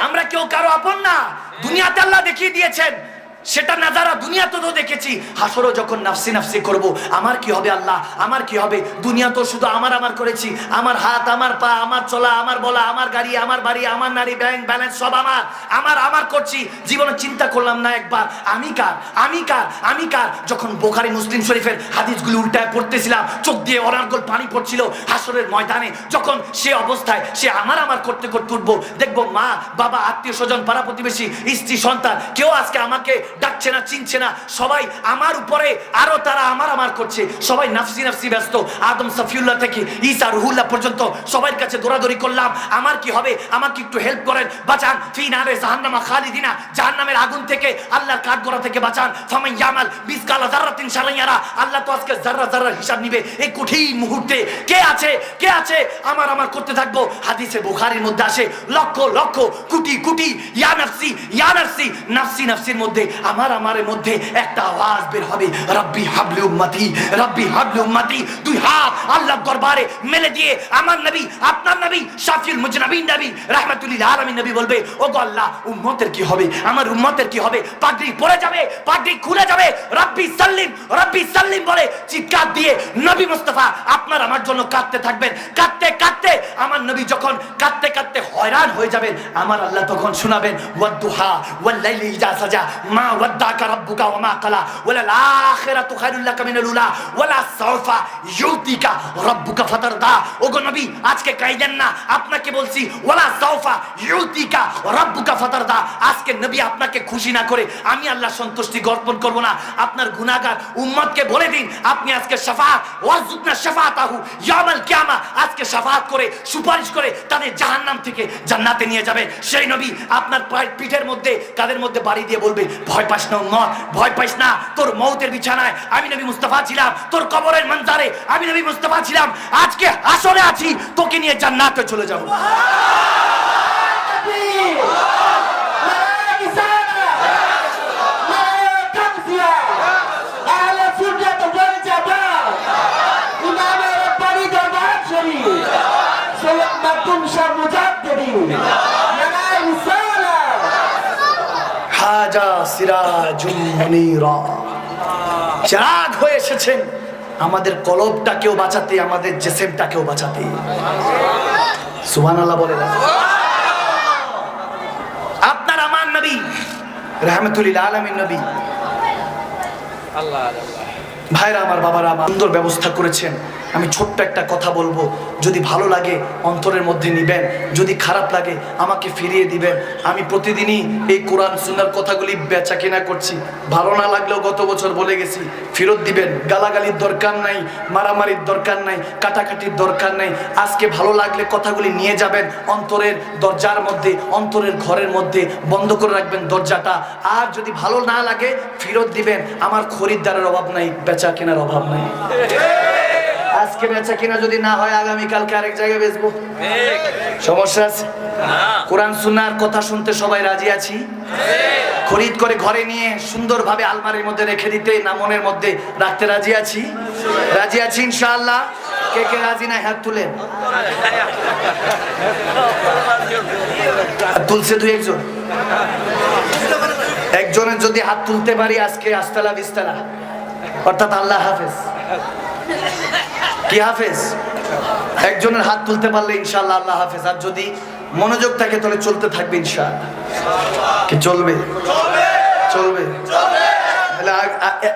আমরা কেউ কারো আপন না, দুনিয়াতে আল্লাহ দেখিয়ে দিয়েছেন, সেটা নাজারা দুনিয়া তো দেখেছি। হাসরও যখন নাফসি নাফসি করব, আমার কি হবে আল্লাহ, আমার কি হবে? দুনিয়া তো শুধু আমার করেছি, আমার হাত, আমার পা, আমার চলা, আমার বলা, আমার গাড়ি, আমার বাড়ি, আমার নারী, ব্যাংক ব্যালেন্স সব আমার করছি। জীবনে চিন্তা করলাম না একবার আমি কার? যখন বুখারী মুসলিম শরীফের হাদিসগুলো উল্টায় পড়তেছিলাম, চোখ দিয়ে অনার্গল পানি পড়ছিল, হাসরের ময়দানে যখন সে অবস্থায় সে আমার করতে উঠবো, দেখবো মা বাবা, আত্মীয় স্বজন, পাড়া প্রতিবেশী, স্ত্রী সন্তান কেউ আজকে আমাকে ডাকছে না, চিনছে না, সবাই আমার উপরে আরো তারা আমার করছে, সবাই নাফসি নাফসি ব্যস্ত। আদম সফিউল্লাহ থেকে ঈসা রুহুল্লাহ পর্যন্ত সবার কাছে দৌড়াদৌড়ি করলাম, আমার কি হবে, আমাকে একটু হেল্প করেন, বাঁচান, ফি নারে জাহান্নামা খালিদিনা, জাহান্নামের আগুন থেকে, আল্লাহর কাঠগড়া থেকে বাঁচান, ফামান ইয়ামাল মিসকালা যাররাতিন শাররান ইয়ারা, আল্লাহ তো আজকে যাররা যাররার হিসাব নিবে। এই কঠিন মুহূর্তে কে আছে আমার করতে থাকবো। হাদিসে বুখারীর মধ্যে আসে লক্ষ লক্ষ কোটি ইয়া নাফসি নাফসি নাফসির মধ্যে আমারের মধ্যে একটা আওয়াজ বের হবে, রব্বি হাবলি উম্মতি। দুই হাত আল্লাহর দরবারে মেলে দিয়ে আমার নবী, আপনার নবী, শাফিউল মুজনাবিন নবী, রাহমাতুল লিল আলামিন নবী বলবে, ওগো আল্লাহ, উম্মতের কি হবে, আমার উম্মতের কি হবে? পাগড়ি পড়ে যাবে, পাগড়ি খুলে যাবে, রব্বি সাল্লিম বলে চিৎকার দিয়ে নবী মুস্তাফা আপনার আমার জন্য কাঁদতে থাকবেন। কাঁদতে আমার নবী যখন কাঁদতে হয়রান হয়ে যাবেন, আমার আল্লাহ তখন শোনাবেন, ওয়াদ-দুহা ওয়াল-লাইলি ইযা সাজা মা ওয়াদ্দাকা রাব্বুকা ওয়া মা ক্বালা ওয়ালাল আখিরাতু খায়রুল লাকা মিনাল উলা ওয়ালা সাওফা ইউতিকা রাব্বুকা ফাতারদা। ওগো নবী, আজকে কাইদেন না, আপনাকে বলছি ওয়ালা সাওফা ইউতিকা রাব্বুকা ফাতারদা। আজকে নবী আপনাকে খুশি না করে আমি আল্লাহ সন্তুষ্টি অর্পণ করব না। আপনার গুনাহগার উম্মতকে বলে দিন, আপনি আজকে শাফাআত ওয়াজুকনা শাফাআতাহু ইয়াউমাল কিয়ামা, আজকে শাফাআত করে, সুপারিশ করে তাদের জাহান্নাম থেকে জান্নাতে নিয়ে যাবে। সেই নবী আপনার পিঠের মধ্যে, কাদের মধ্যে বাড়ি দিয়ে বলবে, ভয় পাস না উম্মত, ভয় পাইস না, তোর মৌতের বিছানায় আমি নবী মুস্তাফা ছিলাম, তোর কবরের মঞ্জারে আমি নবী মুস্তাফা ছিলাম, আজকে আসরে আছি, তোকে নিয়ে জান্নাতে চলে যাব। হাজা সিরাজুল মুনীরা, চিরাগ হয়ে এসেছেন আমাদের কলবটাকেও বাঁচাতে, আমাদের জিসিমটাকেও বাঁচাতে। সুবহানাল্লাহ বলে না? আপনার আমার নবী রাহমাতুল লিল আলামিন নবী, আল্লাহ ভাইরা আমার, বাবারা আমার, সুন্দর ব্যবস্থা করেছেন। আমি ছোট্ট একটা কথা বলবো, যদি ভালো লাগে অন্তরের মধ্যে নিবেন, যদি খারাপ লাগে আমাকে ফিরিয়ে দিবেন। আমি প্রতিদিনই এই কোরআন সুন্নাহর কথাগুলি বেচা কেনা করছি, ভালো না লাগলেও গত বছর বলে গেছি ফেরত দিবেন। গালাগালির দরকার নাই, মারামারির দরকার নাই, কাটাকাটির দরকার নাই। আজকে ভালো লাগলে কথাগুলি নিয়ে যাবেন অন্তরের দরজার মধ্যে, অন্তরের ঘরের মধ্যে বন্ধ করে রাখবেন দরজাটা। আর যদি ভালো না লাগে ফেরত দিবেন। আমার খরিদ্দারের অভাব নাই, বেচা কেনার অভাব নাই। আজকে বেচা কিনা যদি না হয় আগামীকালকে আরেক জায়গায় বেচবো, সমস্যা আছে? কোরআন সুন্নাহর কথা শুনতে সবাই রাজি আছি? খরিদ করে ঘরে নিয়ে সুন্দরভাবে আলমারির মধ্যে রেখে দিতে, না মনের মধ্যে রাখতে রাজি আছি? রাজি আছি ইনশাআল্লাহ। কে কে রাজি না হাত তুলেন। তুলছে দুই একজন, একজনের যদি হাত তুলতে পারি আজকে আস্তালা বিস্তালা, অর্থাৎ আল্লাহ হাফেজ। কি হাফেজ? একজনের হাত তুলতে পারলে ইনশাআল্লাহ আল্লাহ হাফেজ। আর যদি মনোযোগ থাকে তাহলে চলতে থাকবে ইনশাআল্লাহ। কি চলবে? চলবে। তাহলে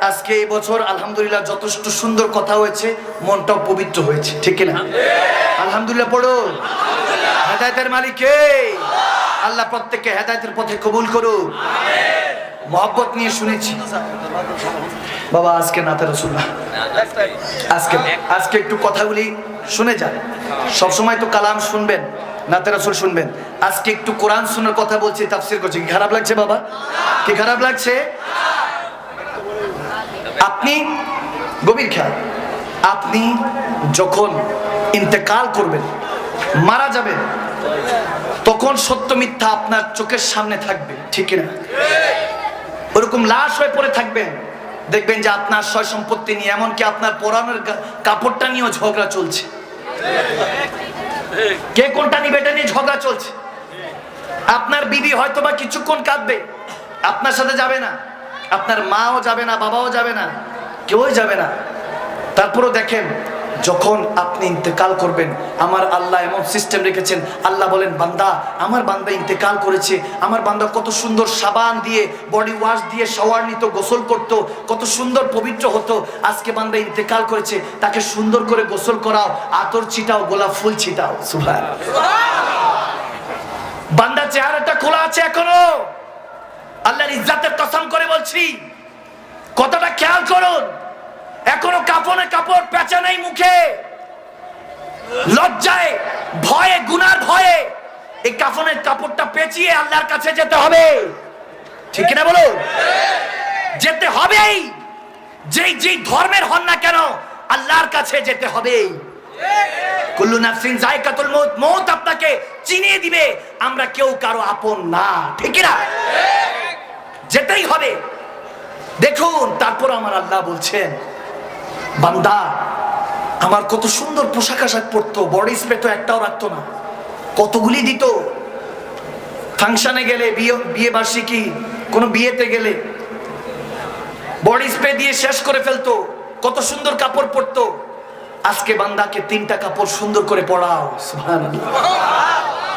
আজকে এই বছর আলহামদুলিল্লাহ যথেষ্ট সুন্দর কথা হয়েছে, মনটাও পবিত্র হয়েছে, ঠিক কিনা? আলহামদুলিল্লাহ পড়ো। হেদায়েতের মালিক কে? আল্লাহ প্রত্যেককে হেদায়েতের পথে কবুল করুক। মহব্বত নিয়ে শুনেছি বাবা, আজকে নাতে রাসূল না, আজকে একটু কথাগুলি শুনে যান। সবসময় তো কালাম শুনবেন, নাতে রাসূল শুনবেন। আজকে একটু কোরআন শোনার কথা বলছি, তাফসীর করছি। কি খারাপ লাগছে বাবা? কি খারাপ লাগছে? আপনি গভীর খেয়াল, আপনি যখন ইন্তেকাল করবেন, মারা যাবেন, তখন সত্য মিথ্যা আপনার চোখের সামনে থাকবে, ঠিক কিনা? ওরকম লাশ হয়ে পড়ে থাকবেন, দেখবেন যে আপনার সয় সম্পত্তি নিয়ে, এমনকি আপনার পরনের কাপড়টা নিয়েও ঝগড়া চলছে। কে কোনটা নিবে এটা নিয়ে ঝগড়া চলছে। আপনার বিবি হয়তো বা কিছুক্ষণ কাঁদবে, আপনার সাথে যাবে না, আপনার মাও যাবে না, বাবাও যাবে না, কেউই যাবে না। তারপরও দেখেন, যখন আপনি ইন্তেকাল করবেন, আমার আল্লাহ এমন সিস্টেম রেখেছেন। আল্লাহ বলেন, বান্দা, আমার বান্দা ইন্তেকাল করেছে, আমার বান্দা কত সুন্দর সাবান দিয়ে, বডি ওয়াশ দিয়ে শাওয়ার নিত, গোসল করত, কত সুন্দর পবিত্র হতো। আজকে বান্দা ইন্তেকাল করেছে, তাকে সুন্দর করে গোসল করাও, আতর ছিটাও, গোলাপ ফুল ছিটাও। সুবহানাল্লাহ। বান্দা চেহারাটা খোলা আছে এখনো, আল্লাহর ইজ্জতের কসম করে বলছি, কথাটা খেয়াল করুন। এখনো কাফনে কাপড় পেঁচা নেই মুখে, লজ্জায়, ভয়ে, গুনার ভয়ে এই কাফনের কাপড়টা পেঁচিয়ে আল্লাহর কাছে যেতে হবে, ঠিক কিনা বলুন? যেতে হবেই, যেই ধর্মের হন না কেন, আল্লাহর কাছে যেতে হবে। কুল্লু নাফসিন যায়কাতুল মউত, মউত আপনাকে চিনিয়ে দিবে, আমরা কেউ কারো আপন না, ঠিক কিনা? যেতেই হবে। দেখুন, তারপর আমার আল্লাহ বলছেন, বান্দা আমার কত সুন্দর পোশাক আশাক পরতো, বডি স্প্রে তো একটাও রাখতো না, কতগুলি দিত। ফাংশনে গেলে, বিয়ে বার্ষিকী, কোনো বিয়েতে গেলে বডি স্প্রে দিয়ে শেষ করে ফেলতো, কত সুন্দর কাপড় পরতো। আজকে বান্দাকে 3টা কাপড় সুন্দর করে পরাও, সুবহানাল্লাহ,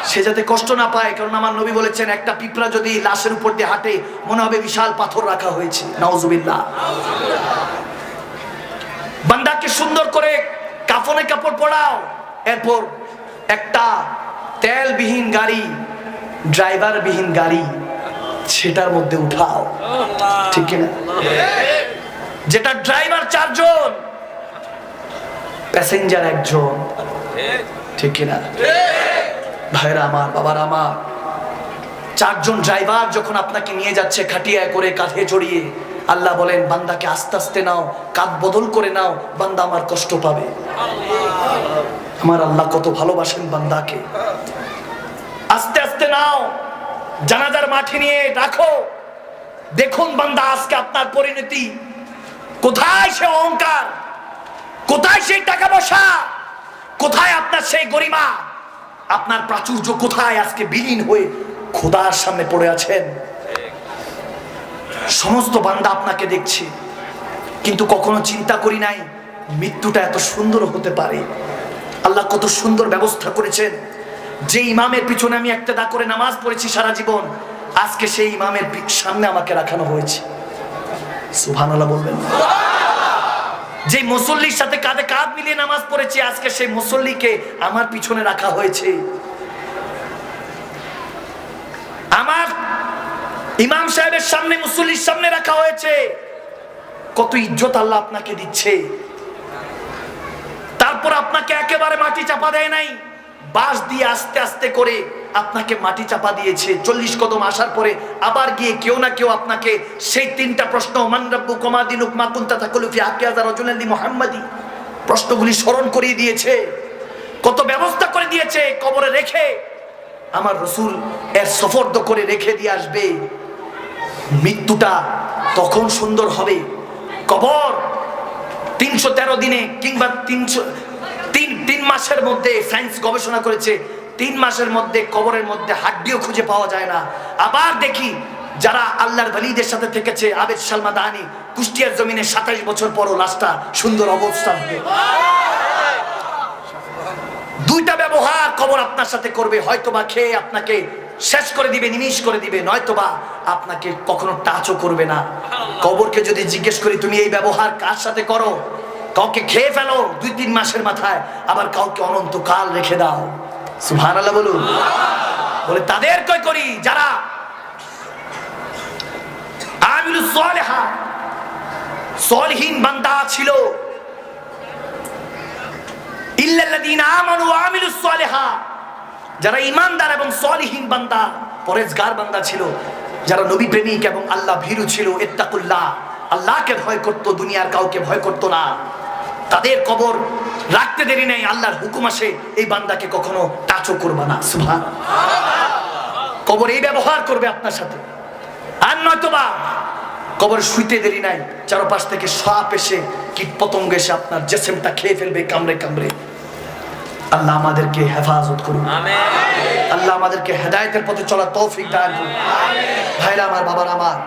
সে যাতে কষ্ট না পায়। কারণ আমার নবী বলেছেন, একটা পিঁপড়া যদি লাশের উপর দিয়ে হাঁটে, মনে হবে বিশাল পাথর রাখা হয়েছে। নাউজুবিল্লাহ। বান্দাকে সুন্দর করে কাফনে কাপড় পরাও, এরপর একটা তেলবিহীন গাড়ি, ড্রাইভারবিহীন গাড়ি, সেটার মধ্যে উঠাও, ঠিক কিনা? যেটা ড্রাইভার 4 জন, প্যাসেঞ্জার 1 জন, ঠিক কিনা? ভাইরা আমার, বাবার আমার, 4 জন ড্রাইভার যখন আপনাকে নিয়ে যাচ্ছে খাটিয়ায় করে, কাঁধে চড়িয়ে, আল্লাহ বলেন, বান্দাকে আস্তে আস্তে নাও, কাঁধ বদল করে নাও, বান্দা আমার কষ্ট পাবে। আমার আল্লাহ কত ভালোবাসেন বান্দাকে। আস্তে আস্তে নাও, জানাজার মাঠে নিয়ে রাখো। দেখুন বান্দা, আজকে আপনার পরিণতি কোথায়? সে অহংকার কোথায়? সেই টাকা পয়সা কোথায়? আপনার সেই গরিমা, আপনার প্রাচুর্য কোথায়? আজকে বিলীন হয়ে খোদার সামনে পড়ে আছেন। সমস্ত বান্দা আপনাকে দেখছে, কিন্তু কখনো চিন্তা করি নাই মৃত্যুটা এত সুন্দর হতে পারে। আল্লাহ কত সুন্দর ব্যবস্থা করেছেন। যে ইমামের পিছনে আমি ইক্তেদা করে নামাজ পড়েছি সারা জীবন, আজকে সেই ইমামের সামনে আমাকে রাখানো হয়েছে। সুবহানাল্লাহ বলবেন। যে মুসল্লির সাথে কাঁধে কাঁধ মিলিয়ে নামাজ পড়েছি, আজকে সেই মুসল্লিকে আমার পিছনে রাখা হয়েছে। আমার ইমাম সাহেবের সামনে, মুসল্লির সামনে রাখা হয়েছে। কত ইজ্জত আল্লাহ আপনাকে দিচ্ছে। তারপর আপনাকে একেবারে মাটি চাপা দেয় নাই, বাঁশ দিয়ে আস্তে আস্তে করে আপনাকে মাটি চাপা দিয়েছে। 40 কদম আসার পরে আবার গিয়ে কেউ না কেউ আপনাকে সেই 3টা প্রশ্ন, মান রাব্বুকা মা দীনুক মা কুনতা তাকুলু ফি হাক্কি হাযা রাজুলান লি মুহাম্মাদি, প্রশ্নগুলি স্মরণ করিয়ে দিয়েছে। কত ব্যবস্থা করে দিয়েছে। কবরে রেখে আমার রাসূল এর সফরদ করে রেখে দিয়ে আসবে। মৃত্যুটা তখন সুন্দর হবে। কবর 313 দিনে কিংবা 3 মাসের মধ্যে, সায়েন্স গবেষণা করেছে 3 মাসের মধ্যে কবরের মধ্যে হাড্ডিও খুঁজে পাওয়া যায় না। আবার দেখি যারা আল্লাহর ওয়ালিদের সাথে থেকেছে, আবেদ সালমা দানি, কুষ্টিয়ার জমিনে 27 বছর পরও লাশটা সুন্দর অবস্থা হবে। 2টা ব্যবহার কবর আপনার সাথে করবে। হয়তো বা খেয়ে আপনাকে শেষ করে দিবে, নিমিষ করে দিবে, নয়তোবা আপনাকে কখনো টাচও করবে না। কবরকে যদি জিজ্ঞেস করি তুমি এই ব্যবহার কার সাথে করো, কাউকে খেয়ে ফেলো 2-3 মাসের মাথায়, আবার কাউকে অনন্তকাল রেখে দাও, সুবহানাল্লাহ বলুন। বলে তাদের কই করি যারা আমিলুস সালিহা, সলিহিন বান্দা ছিল। ইল্লাল্লাযীনা আমানু ওয়া আমিলুস সালিহা, যারা ঈমানদার এবং সলিহিন বান্দা, পরেজগার বান্দা ছিল, যারা নবী প্রেমিক এবং আল্লাহ ভীরু ছিল, ইত্তাকুল্লাহ, আল্লাহকে ভয় করত, দুনিয়ার কাউকে ভয় করত না, তাদের কবর রাখতে দেরি নেই, আল্লাহর হুকুম আসে এই বান্দাকে কখনো টাচও করবে না, সুবহানাল্লাহ। কবর এই ব্যবহার করবে আপনার সাথে। আর নয়তোবা কবর শুইতে দেরি নাই, চারপাশ থেকে সাপ এসে, কীট পতঙ্গ এসে আপনার জিসমটা খেয়ে ফেলবে কামড়ে কামড়ে। আল্লাহ আমাদেরকে হেফাজত করুন, আল্লাহ আমাদেরকে হেদায়েতের পথে চলার তৌফিক দান করুন। ভাইরা আমার, বাবার আমার,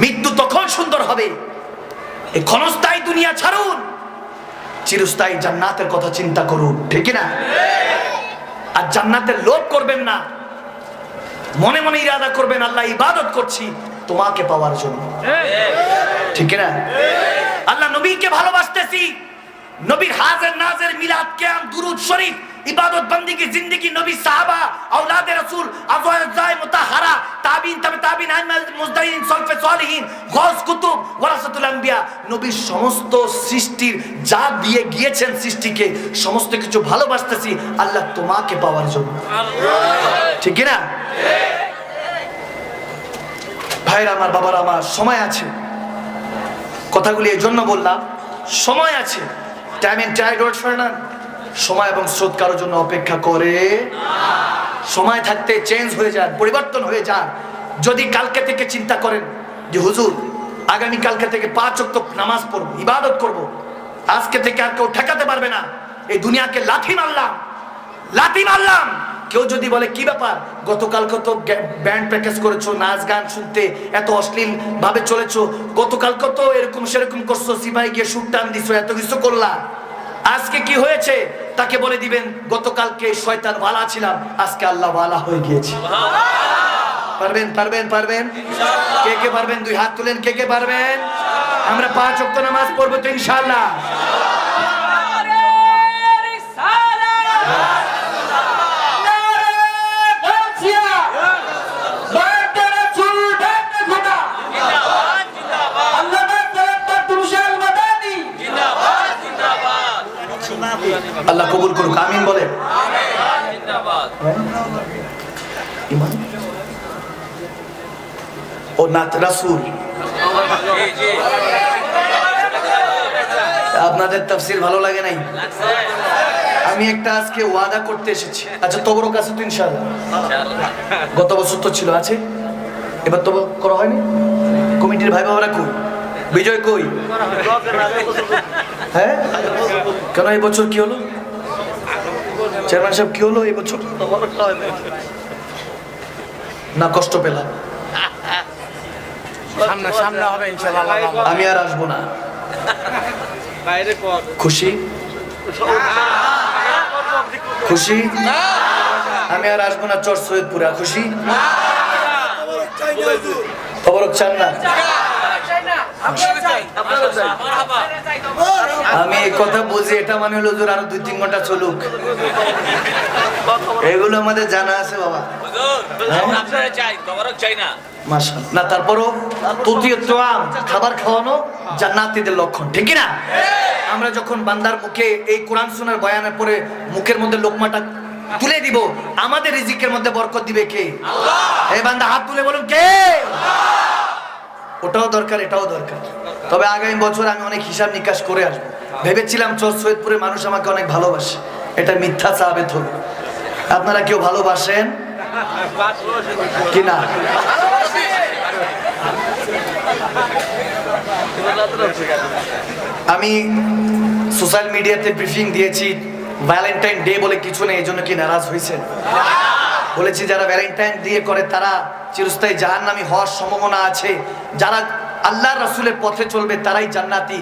মৃত্যু তখন সুন্দর হবে, এই ক্ষণস্থায়ী দুনিয়া ছাড়ুন, চিরস্থায়ী জান্নাতের কথা চিন্তা করুন, ঠিক না? আর জান্নাতের লোভ করবেন না, মনে মনে ইরাদা করবেন আল্লাহ ইবাদত করছি তোমাকে পাওয়ার জন্য, ঠিক না? আল্লাহ নবীকে ভালোবাসতেছি, নবীর হাজির নাজির মিলাদ কিয়াম দুরুদ শরীফ ইবাদত বন্দেগী জিন্দেগি নবী সাহাবা আওলাদে রাসূল আজওয়াজ মুতাহহারা তাবিঈন তাবে তাবিঈন আইম্মাত মুজতাহিদিন সলফে সালিহিন গাউস কুতুব ওয়ারাসাতুল আম্বিয়া, নবীর সমস্ত সৃষ্টির যা দিয়ে গিয়েছেন সৃষ্টিকে, সমস্ত কিছু ভালোবাসতেছি আল্লাহ তোমাকে পাওয়ার জন্য, ঠিক না? ভাইরা আমার, বাবার আমার, সময় আছে, কথাগুলি এই জন্য বললাম, সময় আছে। Time and tide wait for none, সময় এবং স্রোত কারোর জন্য অপেক্ষা করে না। সময় থাকতে চেঞ্জ হয়ে যান, পরিবর্তন হয়ে যান। যদি কালকে থেকে চিন্তা করেন যে হুজুর আগামী কালকে থেকে 5 ওয়াক্ত নামাজ পড়ব, ইবাদত করব, আজকে থেকে আর কেউ ঠেকাতে পারবে না, এই দুনিয়াকে লাথি মারলাম, লাথি মারলাম। কেউ যদি বলে কি ব্যাপার, গতকাল কত ব্যান্ড প্র্যাকটিস করেছো, নাচ গান শুনতে এত অশ্লীল ভাবে চলেছো, গতকাল কত এরকম সেরকম করছো, সিপাহি গিয়ে সুট টান দিছো, এত কিছু করলা, আজকে কি হয়েছে? তাকে বলে দিবেন গতকালকে শয়তান ওয়ালা ছিলাম, আজকে আল্লাহ ওয়ালা হয়ে গিয়েছে। পারবেন পারবেন পারবেন? কে কে পারবেন? 2 হাত তুলেন, কে কে পারবেন? আমরা 5 ওয়াক্ত নামাজ পড়বো তো ইনশাআল্লাহ। আল্লাহ কবুল করুক, আমিন বলে। ইমান ও নাত রাসূল, আপনাদের তাফসীর ভালো লাগে নাই? আমি একটা আজকে ওয়াদা করতে এসেছি। আচ্ছা, তবরক আছে তো ইনশাআল্লাহ? গত বছর তো ছিল, আছে, এবার তবরক করা হয়নি। কমিটির ভাই বাবারা কই? বিজয় কই? হ্যাঁ, কেন এই বছর কি হলো? চেয়ারম্যান সাহেব কি হলো এই বছর? না কষ্ট পেলাম, সামনে হবে ইনশাআল্লাহ। আমি আর আসবো না। খুশি? খুশি? আমি আর আসবো না চর সৈয়দপুরা। খুশি? তবরক চান না? আমি এই কথা বুঝি, এটা মানে হলো হুজুর আরো 2-3 ঘন্টা চলুক, এগুলো আমাদের জানা আছে বাবা। মাশাআল্লাহ। না তারপরও তুতিয়াম খাবার খাওয়ানো জান্নাতীদের লক্ষণ, ঠিক না? আমরা যখন বান্দার মুখে এই কোরআন শোনার বয়ানের পরে মুখের মধ্যে লোকমাটা তুলে দিব, আমাদের রিজিকের মধ্যে বরকত দিবে কে? আল্লাহ। এই বান্দা হাত তুলে বলুন কে? ওটাও দরকার, এটাও দরকার। তবে আগামী বছর আমি অনেক হিসাব নিকাশ করে আসবো। ভেবেছিলাম চর সৈয়দপুরের মানুষ আমাকে অনেক ভালোবাসে, এটা মিথ্যা সাবিত হবে। আপনারা কেউ ভালোবাসেন কিনা? আমি সোশ্যাল মিডিয়াতে ব্রিফিং দিয়েছি, ভ্যালেন্টাইন ডে বলে কিছু নেই, এই জন্য কি নারাজ হয়েছেন? বলেছি যারা ভ্যালেন্টাইন দিয়ে করে তারা চিরস্থায়ী জাহান্নামী হওয়ার সম্ভাবনা আছে, যারা আল্লাহর রাসূলের পথে চলবে তারাই জান্নাতি,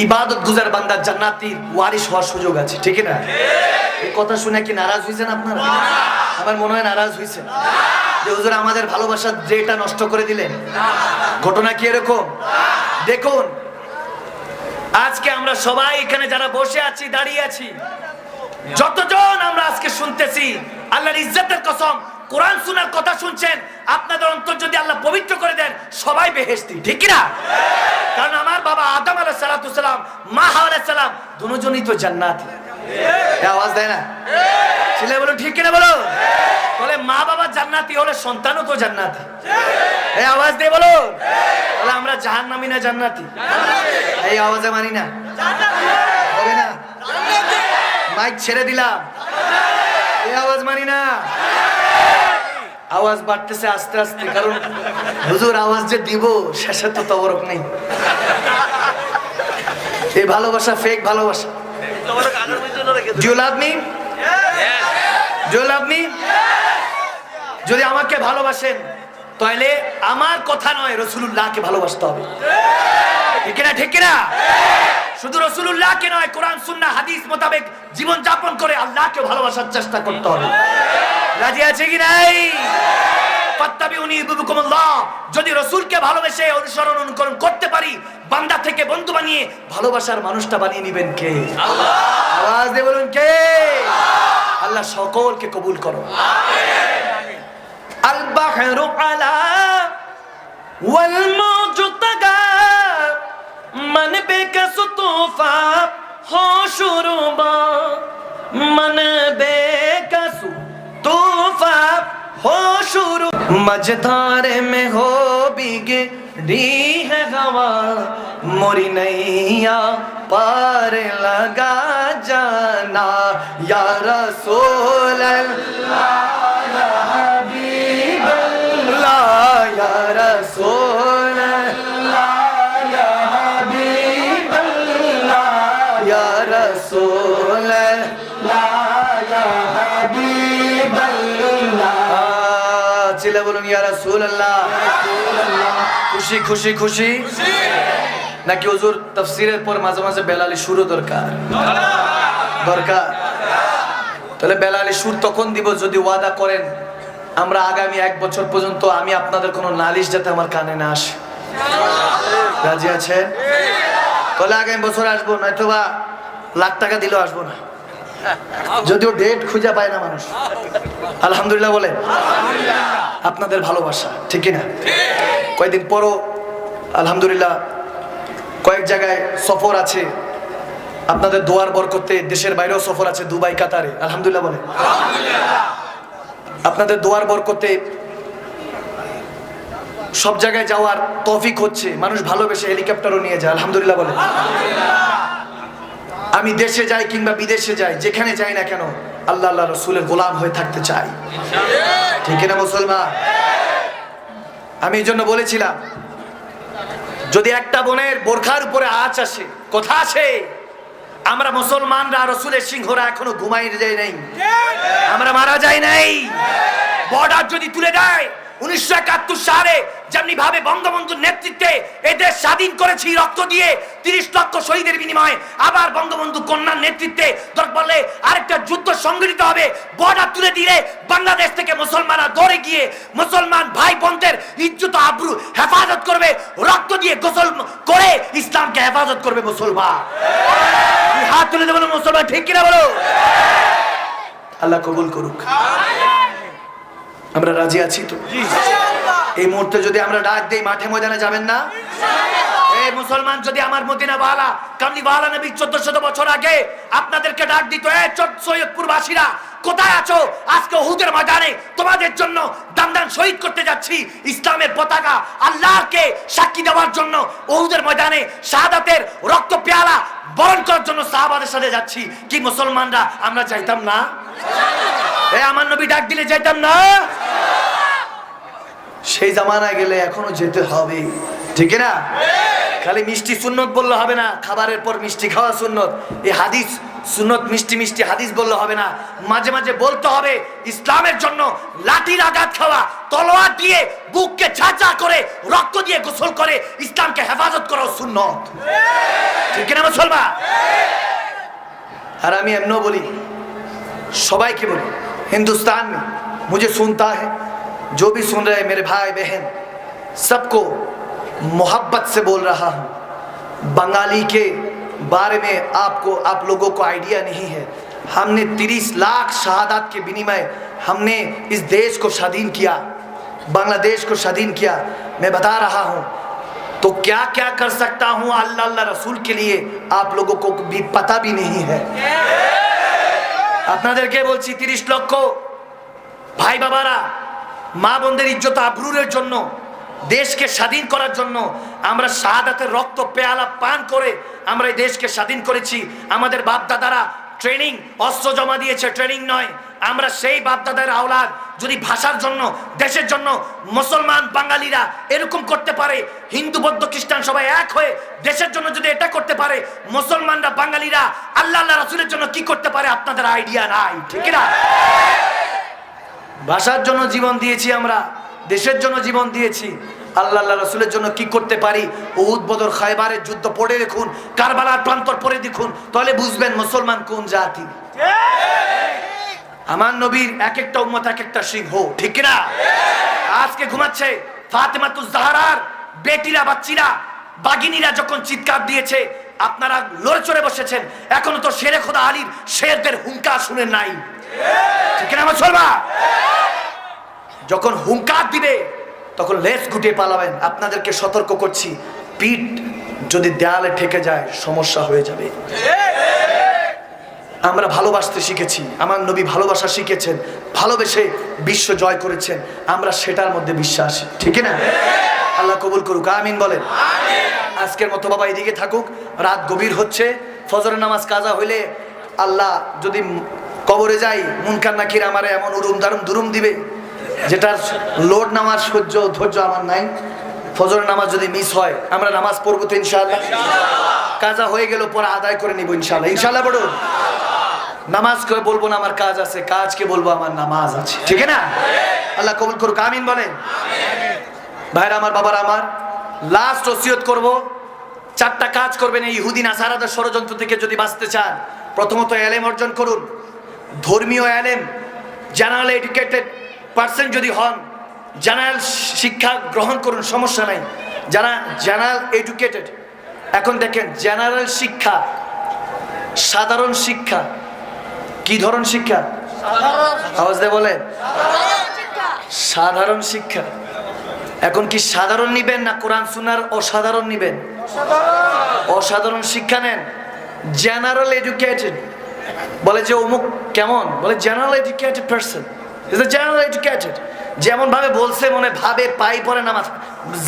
ইবাদত গুজার বান্দা জান্নাতির ওয়ারিশ হওয়ার সুযোগ আছে, ঠিক না? এই কথা শুনে কি নারাজ হয়েছেন আপনারা? আমার মনে হয় নারাজ হয়েছে যে হুজুর আমাদের ভালোবাসার যেটা নষ্ট করে দিলেন। ঘটনা কি এরকম? দেখুন আজকে আমরা সবাই এখানে যারা বসে আছি, দাঁড়িয়ে আছি, যতজন আমরা আজকে শুনতেছি, আল্লাহর ইজ্জতের কসম কোরআন শোনার কথা শুনছেন, আপনাদের অন্তর যদি আল্লাহ পবিত্র করে দেন সবাই বেহেশতি, ঠিক কি না? কারণ আমার বাবা আদম আলাইহিস সালাতু সালাম, মা হাওয়া আলাইহিস সালাম দুজনই তো জান্নাতি। আওয়াজ দেয় না? ছেলে বলো ঠিক কিনা বলো। বলে মা বাবা জান্নাতি হলে সন্তানও তো জান্নাতি। এই আওয়াজ দিয়ে বলো। বলে আমরা জাহান্নামী না জান্নাতি? এই আওয়াজে মানি না, হবে না। মাইক ছেড়ে দিলাম, এই আওয়াজ মানি না। আওয়াজ বাড়তেছে আস্তে আস্তে, কারণ হুজুর আওয়াজ যে দিব শেষে তো তবরক নেই। এই ভালোবাসা ফেক ভালোবাসা। Do you love me? Do you love me? যদি আমাকে ভালোবাসেন তাহলে আমার কথা নয়, রাসূলুল্লাহকে ভালোবাসতে হবে, ঠিক না? ঠিক না? শুধু রাসূলুল্লাহকে নয়, কোরআন সুন্নাহ হাদিস মোতাবেক জীবন যাপন করে আল্লাহকে ভালোবাসার চেষ্টা করতে হবে। রাজি আছে কি নাই? ফাত্তাবিউনি ইউহিব্বুকুমুল্লাহ। যদি রাসূলকে ভালোবেসে অনুসরণ অনুকরণ করতে পারি, বান্দা থেকে বন্ধু বানিয়ে ভালোবাসার মানুষটা বানিয়ে নেবেন কে? আল্লাহ। আওয়াজ দিয়ে বলুন কে? আল্লাহ সকলকে কবুল করো, আমিন। আল বাহরু আলা ওয়াল মাউজু তাগা मन बेकसु तूफा हो शुरुबा, मन बेकसु तूफा हो शुरू, मझधारे में हो बिगे डी है हवा, मोरी नैया पार लगा जाना, या रसूल अल्लाह या हबीब अल्लाह, या रसूल अल्लाह रसूल চিল্লা বলুন ইয়া রাসূলুল্লাহ। খুশি খুশি খুশি নাকি হুজুর তাফসীরের পর মাঝে মাঝে বেলালি সুরও দরকার? দরকার। তাহলে বেলালি সুর তখন দিব যদি ওয়াদা করেন আমরা আগামী 1 বছর পর্যন্ত আমি আপনাদের কোনো নালিশ যাতে আমার কানে না আসে। রাজি আছেন? তাহলে আগামী বছর আসবো, নয়তোবা লাখ টাকা দিলেও আসবো না, যদিও ডেট খুঁজে পায় না মানুষ। আলহামদুলিল্লাহ বলে আপনাদের ভালোবাসা, ঠিক না? কয়েকদিন পরও আলহামদুলিল্লাহ কয়েক জায়গায় সফর আছে, আপনাদের দোয়ার বরকতে দেশের বাইরেও সফর আছে, দুবাই, কাতারে। আলহামদুলিল্লাহ বলে আপনাদের দোয়ার বরকতে সব জায়গায় যাওয়ার তৌফিক হচ্ছে, মানুষ ভালোবেসে হেলিকপ্টারও নিয়ে যায়। আলহামদুলিল্লাহ বলে। আমি দেশে যাই কিংবা বিদেশে যাই, যেখানে যাই না কেন আল্লাহ আল্লাহ রাসূলের গোলাম হয়ে থাকতে চাই, ঠিক না মুসলমান? আমি এই জন্য বলেছিলাম যদি একটা বোনের বোরখার উপরে আঁচ আসে, কথা আসে, আমরা মুসলমানরা রাসূলের সিংহরা এখনো ঘুমাই যাই নাই, আমরা মারা যাই নাই। বর্ডার যদি তুলে দেয় 1971 সালে যেমনি ভাবে বঙ্গবন্ধুর নেতৃত্বে এদেশ স্বাধীন করেছি রক্ত দিয়ে 30 লক্ষ শহীদের বিনিময়ে, আবার বঙ্গবন্ধু কন্যার নেতৃত্বে দরকার পড়লে আরেকটা যুদ্ধ সংগঠিত হবে। বর্ডার তুলে দিলে বাংলাদেশ থেকে মুসলমানরা দৌড়ে গিয়ে মুসলমান ভাই বোনদের ইজ্জত আবরু হেফাজত করবে, রক্ত দিয়ে গোসল করে ইসলামকে হেফাজত করবে মুসলমান। হাত তুলে দেবো মুসলমান, ঠিক কিনা বলো? আল্লাহ কবুল করুক। আমরা রাজি আছি তো? এই মুহূর্তে যদি আমরা ডাক দেই মাঠে ময়দানে যাবেন না? এই মুসলমান যদি আমার মদিনা ওয়ালা কামলি ওয়ালা নবী 1400 বছর আগে আপনাদেরকে ডাক দিত, এই সৈয়দপুর বাসীরা কোথায় আছো? আজকে উহুদের ময়দানে তোমাদের জন্য দান শহীদ করতে যাচ্ছি, ইসলামের পতাকা আল্লাহকে সাক্ষী দেওয়ার জন্য উহুদের ময়দানে শাহাদাতের রক্ত পেয়ালা বরণ করার জন্য সাহাবাদের সাথে যাচ্ছি। কি মুসলমানরা আমরা যাইতাম না? আমার নবী ডাক দিলে যাইতাম না? সেই জামানায় গেলে এখনো যেতে হবে, ঠিক না? খালি মিষ্টি সুন্নত বললে হবে না, খাবারের পর মিষ্টি খাওয়া সুন্নত। এই হাদিস সুন্নত, মিষ্টি মিষ্টি হাদিস বললে হবে না, মাঝে মাঝে বলতে হবে ইসলামের জন্য লাঠির আঘাত খাওয়া, তলোয়ার দিয়ে বুককে ছাঁচা করে রক্ত দিয়ে গোসল করে ইসলামকে হেফাজত করা সুন্নত, ঠিক না মুসলমান? আর আমি এমনও বলি, সবাইকে বলি, हिंदुस्तान में मुझे सुनता है, जो भी सुन रहे हैं मेरे भाई बहन, सबको मोहब्बत से बोल रहा हूँ, बंगाली के बारे में आप लोगों को आइडिया नहीं है। हमने 30 लाख शहादत के विनिमय हमने इस देश को स्वाधीन किया, बांग्लादेश को स्वाधीन किया। मैं बता रहा हूँ, तो क्या क्या कर सकता हूँ अल्लाह अल्लाह रसूल के लिए आप लोगों को भी पता भी नहीं है। আপনাদেরকে বলছি 30 লক্ষ ভাই বাবারা, মা বোনদের ইজ্জত আবরুরের জন্য, দেশকে স্বাধীন করার জন্য আমরা শাহাদাতের রক্ত পেয়ালা পান করে আমরা এই দেশকে স্বাধীন করেছি। আমাদের বাপ দাদারা ট্রেনিং অস্ত্র জমা দিয়েছে, ট্রেনিং নয়। আমরা সেই বাপ দাদার আওলাদ। যদি ভাষার জন্য, দেশের জন্য মুসলমান বাঙালিরা এরকম করতে পারে, হিন্দু বৌদ্ধ খ্রিস্টান সবাই এক হয়ে দেশের জন্য যদি এটা করতে পারে, মুসলমানরা বাঙালিরা আল্লাহ আল্লাহ রাসূলের জন্য কি করতে পারে আপনাদের আইডিয়া নাই, ঠিক না? ভাষার জন্য জীবন দিয়েছি আমরা, দেশের জন্য জীবন দিয়েছি, আল্লাহ আল্লাহ রাসূলের জন্য কি করতে পারি? উহুদ বদর খায়বারের যুদ্ধ পড়ে দেখুন, কারবালার প্রান্তর পড়ে দেখুন, তাহলে বুঝবেন মুসলমান কোন জাতি। আমার নবীর এক একটা উম্মত এক একটা সিংহ, ঠিক না? আজকে ঘুমাচ্ছে ফাতেমাতুজ জাহরার বেটিরা, বাচ্চিরা, বাগিনীরা যখন চিৎকার দিয়েছে আপনারা লড়ে চড়ে বসেছেন। এখনো তো শেরে খোদা আলীর শেরদের হুঙ্কার শুনেন নাই, ঠিক না মুসলমান? যখন হুঙ্কার দিবে তখন লেজ গুটিয়ে পালাবেন। আপনাদেরকে সতর্ক করছি, পিঠ যদি দেয়ালে ঠেকে যায় সমস্যা হয়ে যাবে। আমরা ভালোবাসতে শিখেছি, আমার নবী ভালোবাসা শিখেছেন, ভালোবেসে বিশ্ব জয় করেছেন, আমরা সেটার মধ্যে বিশ্বাসী, ঠিক না? আল্লাহ কবুল করুক, আমিন বলেন। আজকের মতো বাবা এদিকে থাকুক, রাত গভীর হচ্ছে, ফজরের নামাজ কাজা হইলে আল্লাহ যদি কবরে যাই মুনকার নাকির আমারে এমন উরুম দারুম দুরুম দিবে, যেটার লোড নামাজ ধৈর্য আমার নাই। ফজরের নামাজ যদি মিস হয় আমরা নামাজ পড়বো তো ইনশাআল্লাহ, কাজা হয়ে গেল পরে আদায় করে নিব ইনশাআল্লাহ। ইনশাআল্লাহ পড়ুন। নামাজ করে বলবো না আমার কাজ আছে, কাজকে বলবো আমার নামাজ আছে, ঠিক না? আল্লাহ কবুল করুক, আমিন বলেন। ভাইরা আমার, বাবার আমার, লাস্ট ওসিয়ত করব, 4টা কাজ করবেন এই ইহুদি নাসারাদের ষড়যন্ত্র থেকে যদি বাঁচতে চান। প্রথমত এলেম অর্জন করুন, ধর্মীয় এলেম, জেনারেল এডুকেটেড পার্সন যদি হন, জেনারেল শিক্ষা গ্রহণ করুন, সমস্যা নাই। যারা জেনারেল এডুকেটেড, এখন দেখেন জেনারেল শিক্ষা, সাধারণ শিক্ষা, কি ধরন শিক্ষা? আওয়াজ দিয়ে বলেন, সাধারণ শিক্ষা। এখন কি সাধারণ নিবেন না কোরআন সুন্নাহর অসাধারণ নিবেন? অসাধারণ শিক্ষা নেন। জেনারেল এডুকেটেড বলে যে অমুক কেমন, বলে general educated person is a general educated. যেমন ভাবে বলছে মনে ভাবে পাই পড়ে নামাজ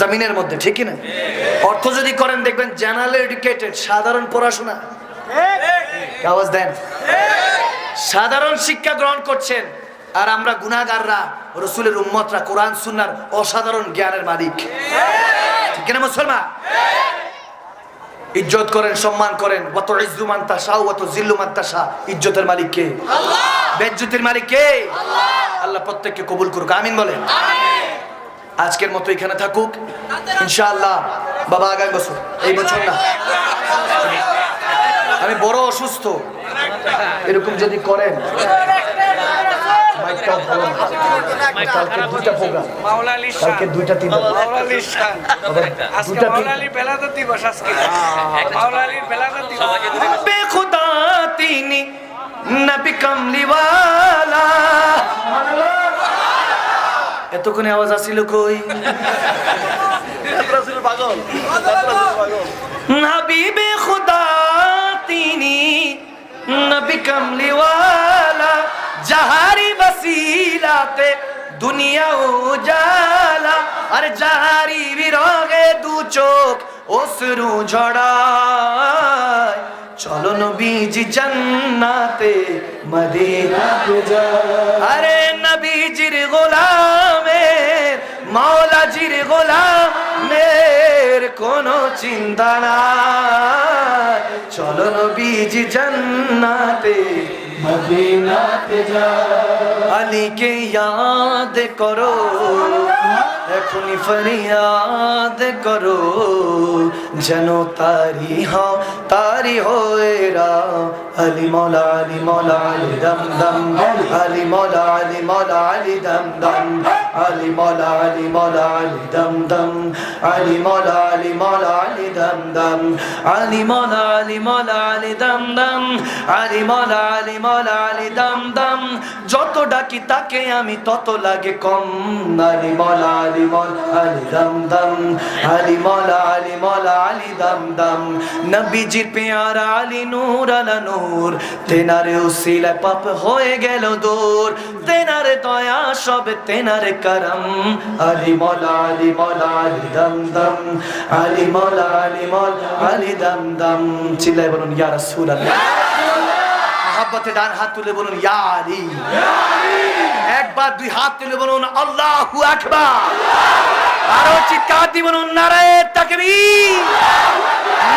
জমিনের মধ্যে, ঠিক না? অর্থ যদি করেন দেখবেন জেনারেল এডুকেটেড, সাধারণ পড়াশোনা। আওয়াজ দেন। সাধারণ শিক্ষা গ্রহণ করছেন, আর আমরা গুনাহগাররা, রাসূলের উম্মতরা কোরআন সুন্নাহর অসাধারণ জ্ঞানের মালিক, ঠিক না মুসলমান? ইজ্জত করেন, সম্মান করেন। ওয়াত ইজ্জু মান তাশা ওয়া তুযিল্লু মান তাশা। ইজ্জতের মালিক কে? আল্লাহ। বেজ্জতির মালিক কে? আল্লাহ। আল্লাহ প্রত্যেককে কবুল করুক, আমিন বলেন। আমিন। আজকের মতো এখানে থাকুক ইনশাআল্লাহ। বাবা আগামী বছর, এই বছর না, আমি বড় অসুস্থ, এরকম যদি করেন মাইকটাও ভালো না। কালকে 2টা প্রোগ্রাম, কালকে 2টা 3টা বেখুদা তিনি নবী কামলিওয়ালা। এতক্ষণে আওয়াজ আসিল কই? হাবিবে খুদা তিনি নবী কামলিওয়ালা, জাহারি বসিলাতে দুনিয়া উজালা। আরে জাহারি বিরগে দু চোখ অশ্রু ঝড়ায়, চলো নবীজি জান্নাতে মদিনাতে যায়। আরে নবীজির গোলামের, মাওলাজির গোলামের কোনো চিন্তা নাই, চলো নবীজি জান্নাতে মদিনাতে যায়। আলীকে ইয়াদ করো। এখনই ফরিয়াদ করো যেন তারি হয়ে রাও আলী মৌলা আলী মৌলা আলী দম দম আলী মৌলা আলী মৌলা আলী দম দম আলী মৌলা আলী মৌলা আলী দম দম আলী মৌলা আলী মৌলা আলী দম দম আলী মৌলা আলী মৌলা আলী দম দম আলী মৌলা আলী মৌলা আলী দম দম যত ডাকি তাকে আমি তত লাগে কম আলী মৌলা আলী মৌলা আলী দম দম আলী মৌলা আলী মৌলা আলী দম দম নবীজির প্যারা আলী নূর আলা নূর তেনারে উসিলায় পাপ হয়ে গেল দূর তেনারে দয়া সব তেনারে করম আলী মৌলা আলী দম দম আলী মৌলা আলী দম দম চিল্লায় বলুন ইয়া রাসূলুল্লাহ মহব্বতে ডান হাত তুলে বলুন ইয়া আলী একবার দুই হাত তুলে বলুন আল্লাহু আকবার আরো চিৎকার দিয়ে বলুন নারায়ে তাকবীর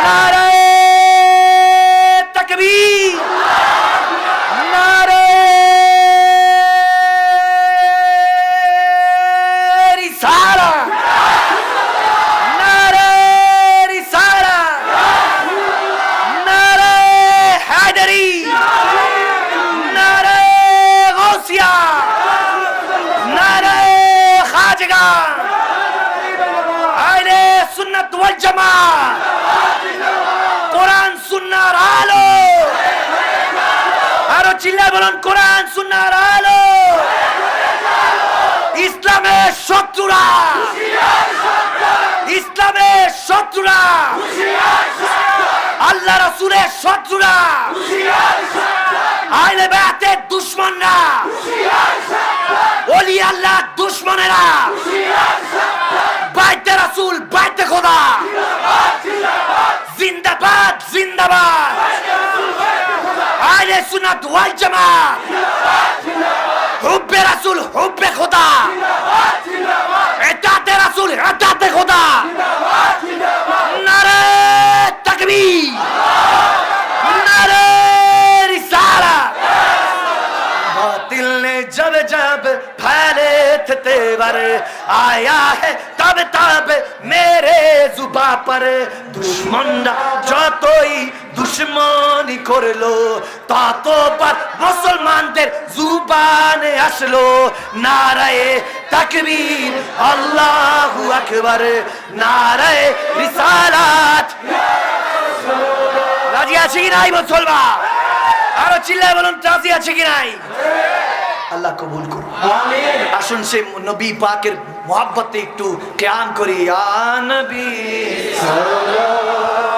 নারায়ে তাকবীর নারায়ে রিসালাত নারায়ে রিসালাত নারায়ে হায়দারি নারায়ে গাউসিয়া নারায়ে খাজগা আহলে সুন্নাত ওয়াল জামাত কোরআন সুন্নাহর আলো আরো চিল্লায় বলুন কোরআন সুন্নাহর আলো ইসলামের শত্রুরা ইসলামের শত্রুরা আল্লাহ রাসূলের শত্রুরা আহলে বাইতের দুশমনরা ওলি আল্লাহ দুশমনেরা বাইতে রাসূল বাইতে খোদা জিন্দাবাদ জিন্দাবাদ আহলে সুন্নাত ওয়াল জামাত হুব্বে রাসূল হুব্বে খোদা ইতাতে রাসূল ইতাতে খোদা নারে তাকবীর নারে रिसालत बातिल ने जब जब फैले थे तेवर आया है तब तब मेरे जुबा पर दुश्मनरा যতই দুশ্মনী করলো ততবার মুসলমানদের জুবানে আসলো নারায়ে তাকবীর আল্লাহু আকবার নারায়ে রিসালাত রাজি আছে কি নাই মুসলমান আরো চিল্লায় বলুন রাজি আছে কি নাই আল্লাহ কবুল করুন আমিন আসুন সে নবী পাকের মহব্বতে একটু কিয়াম করি ইয়া নবী সাল্লাল্লাহু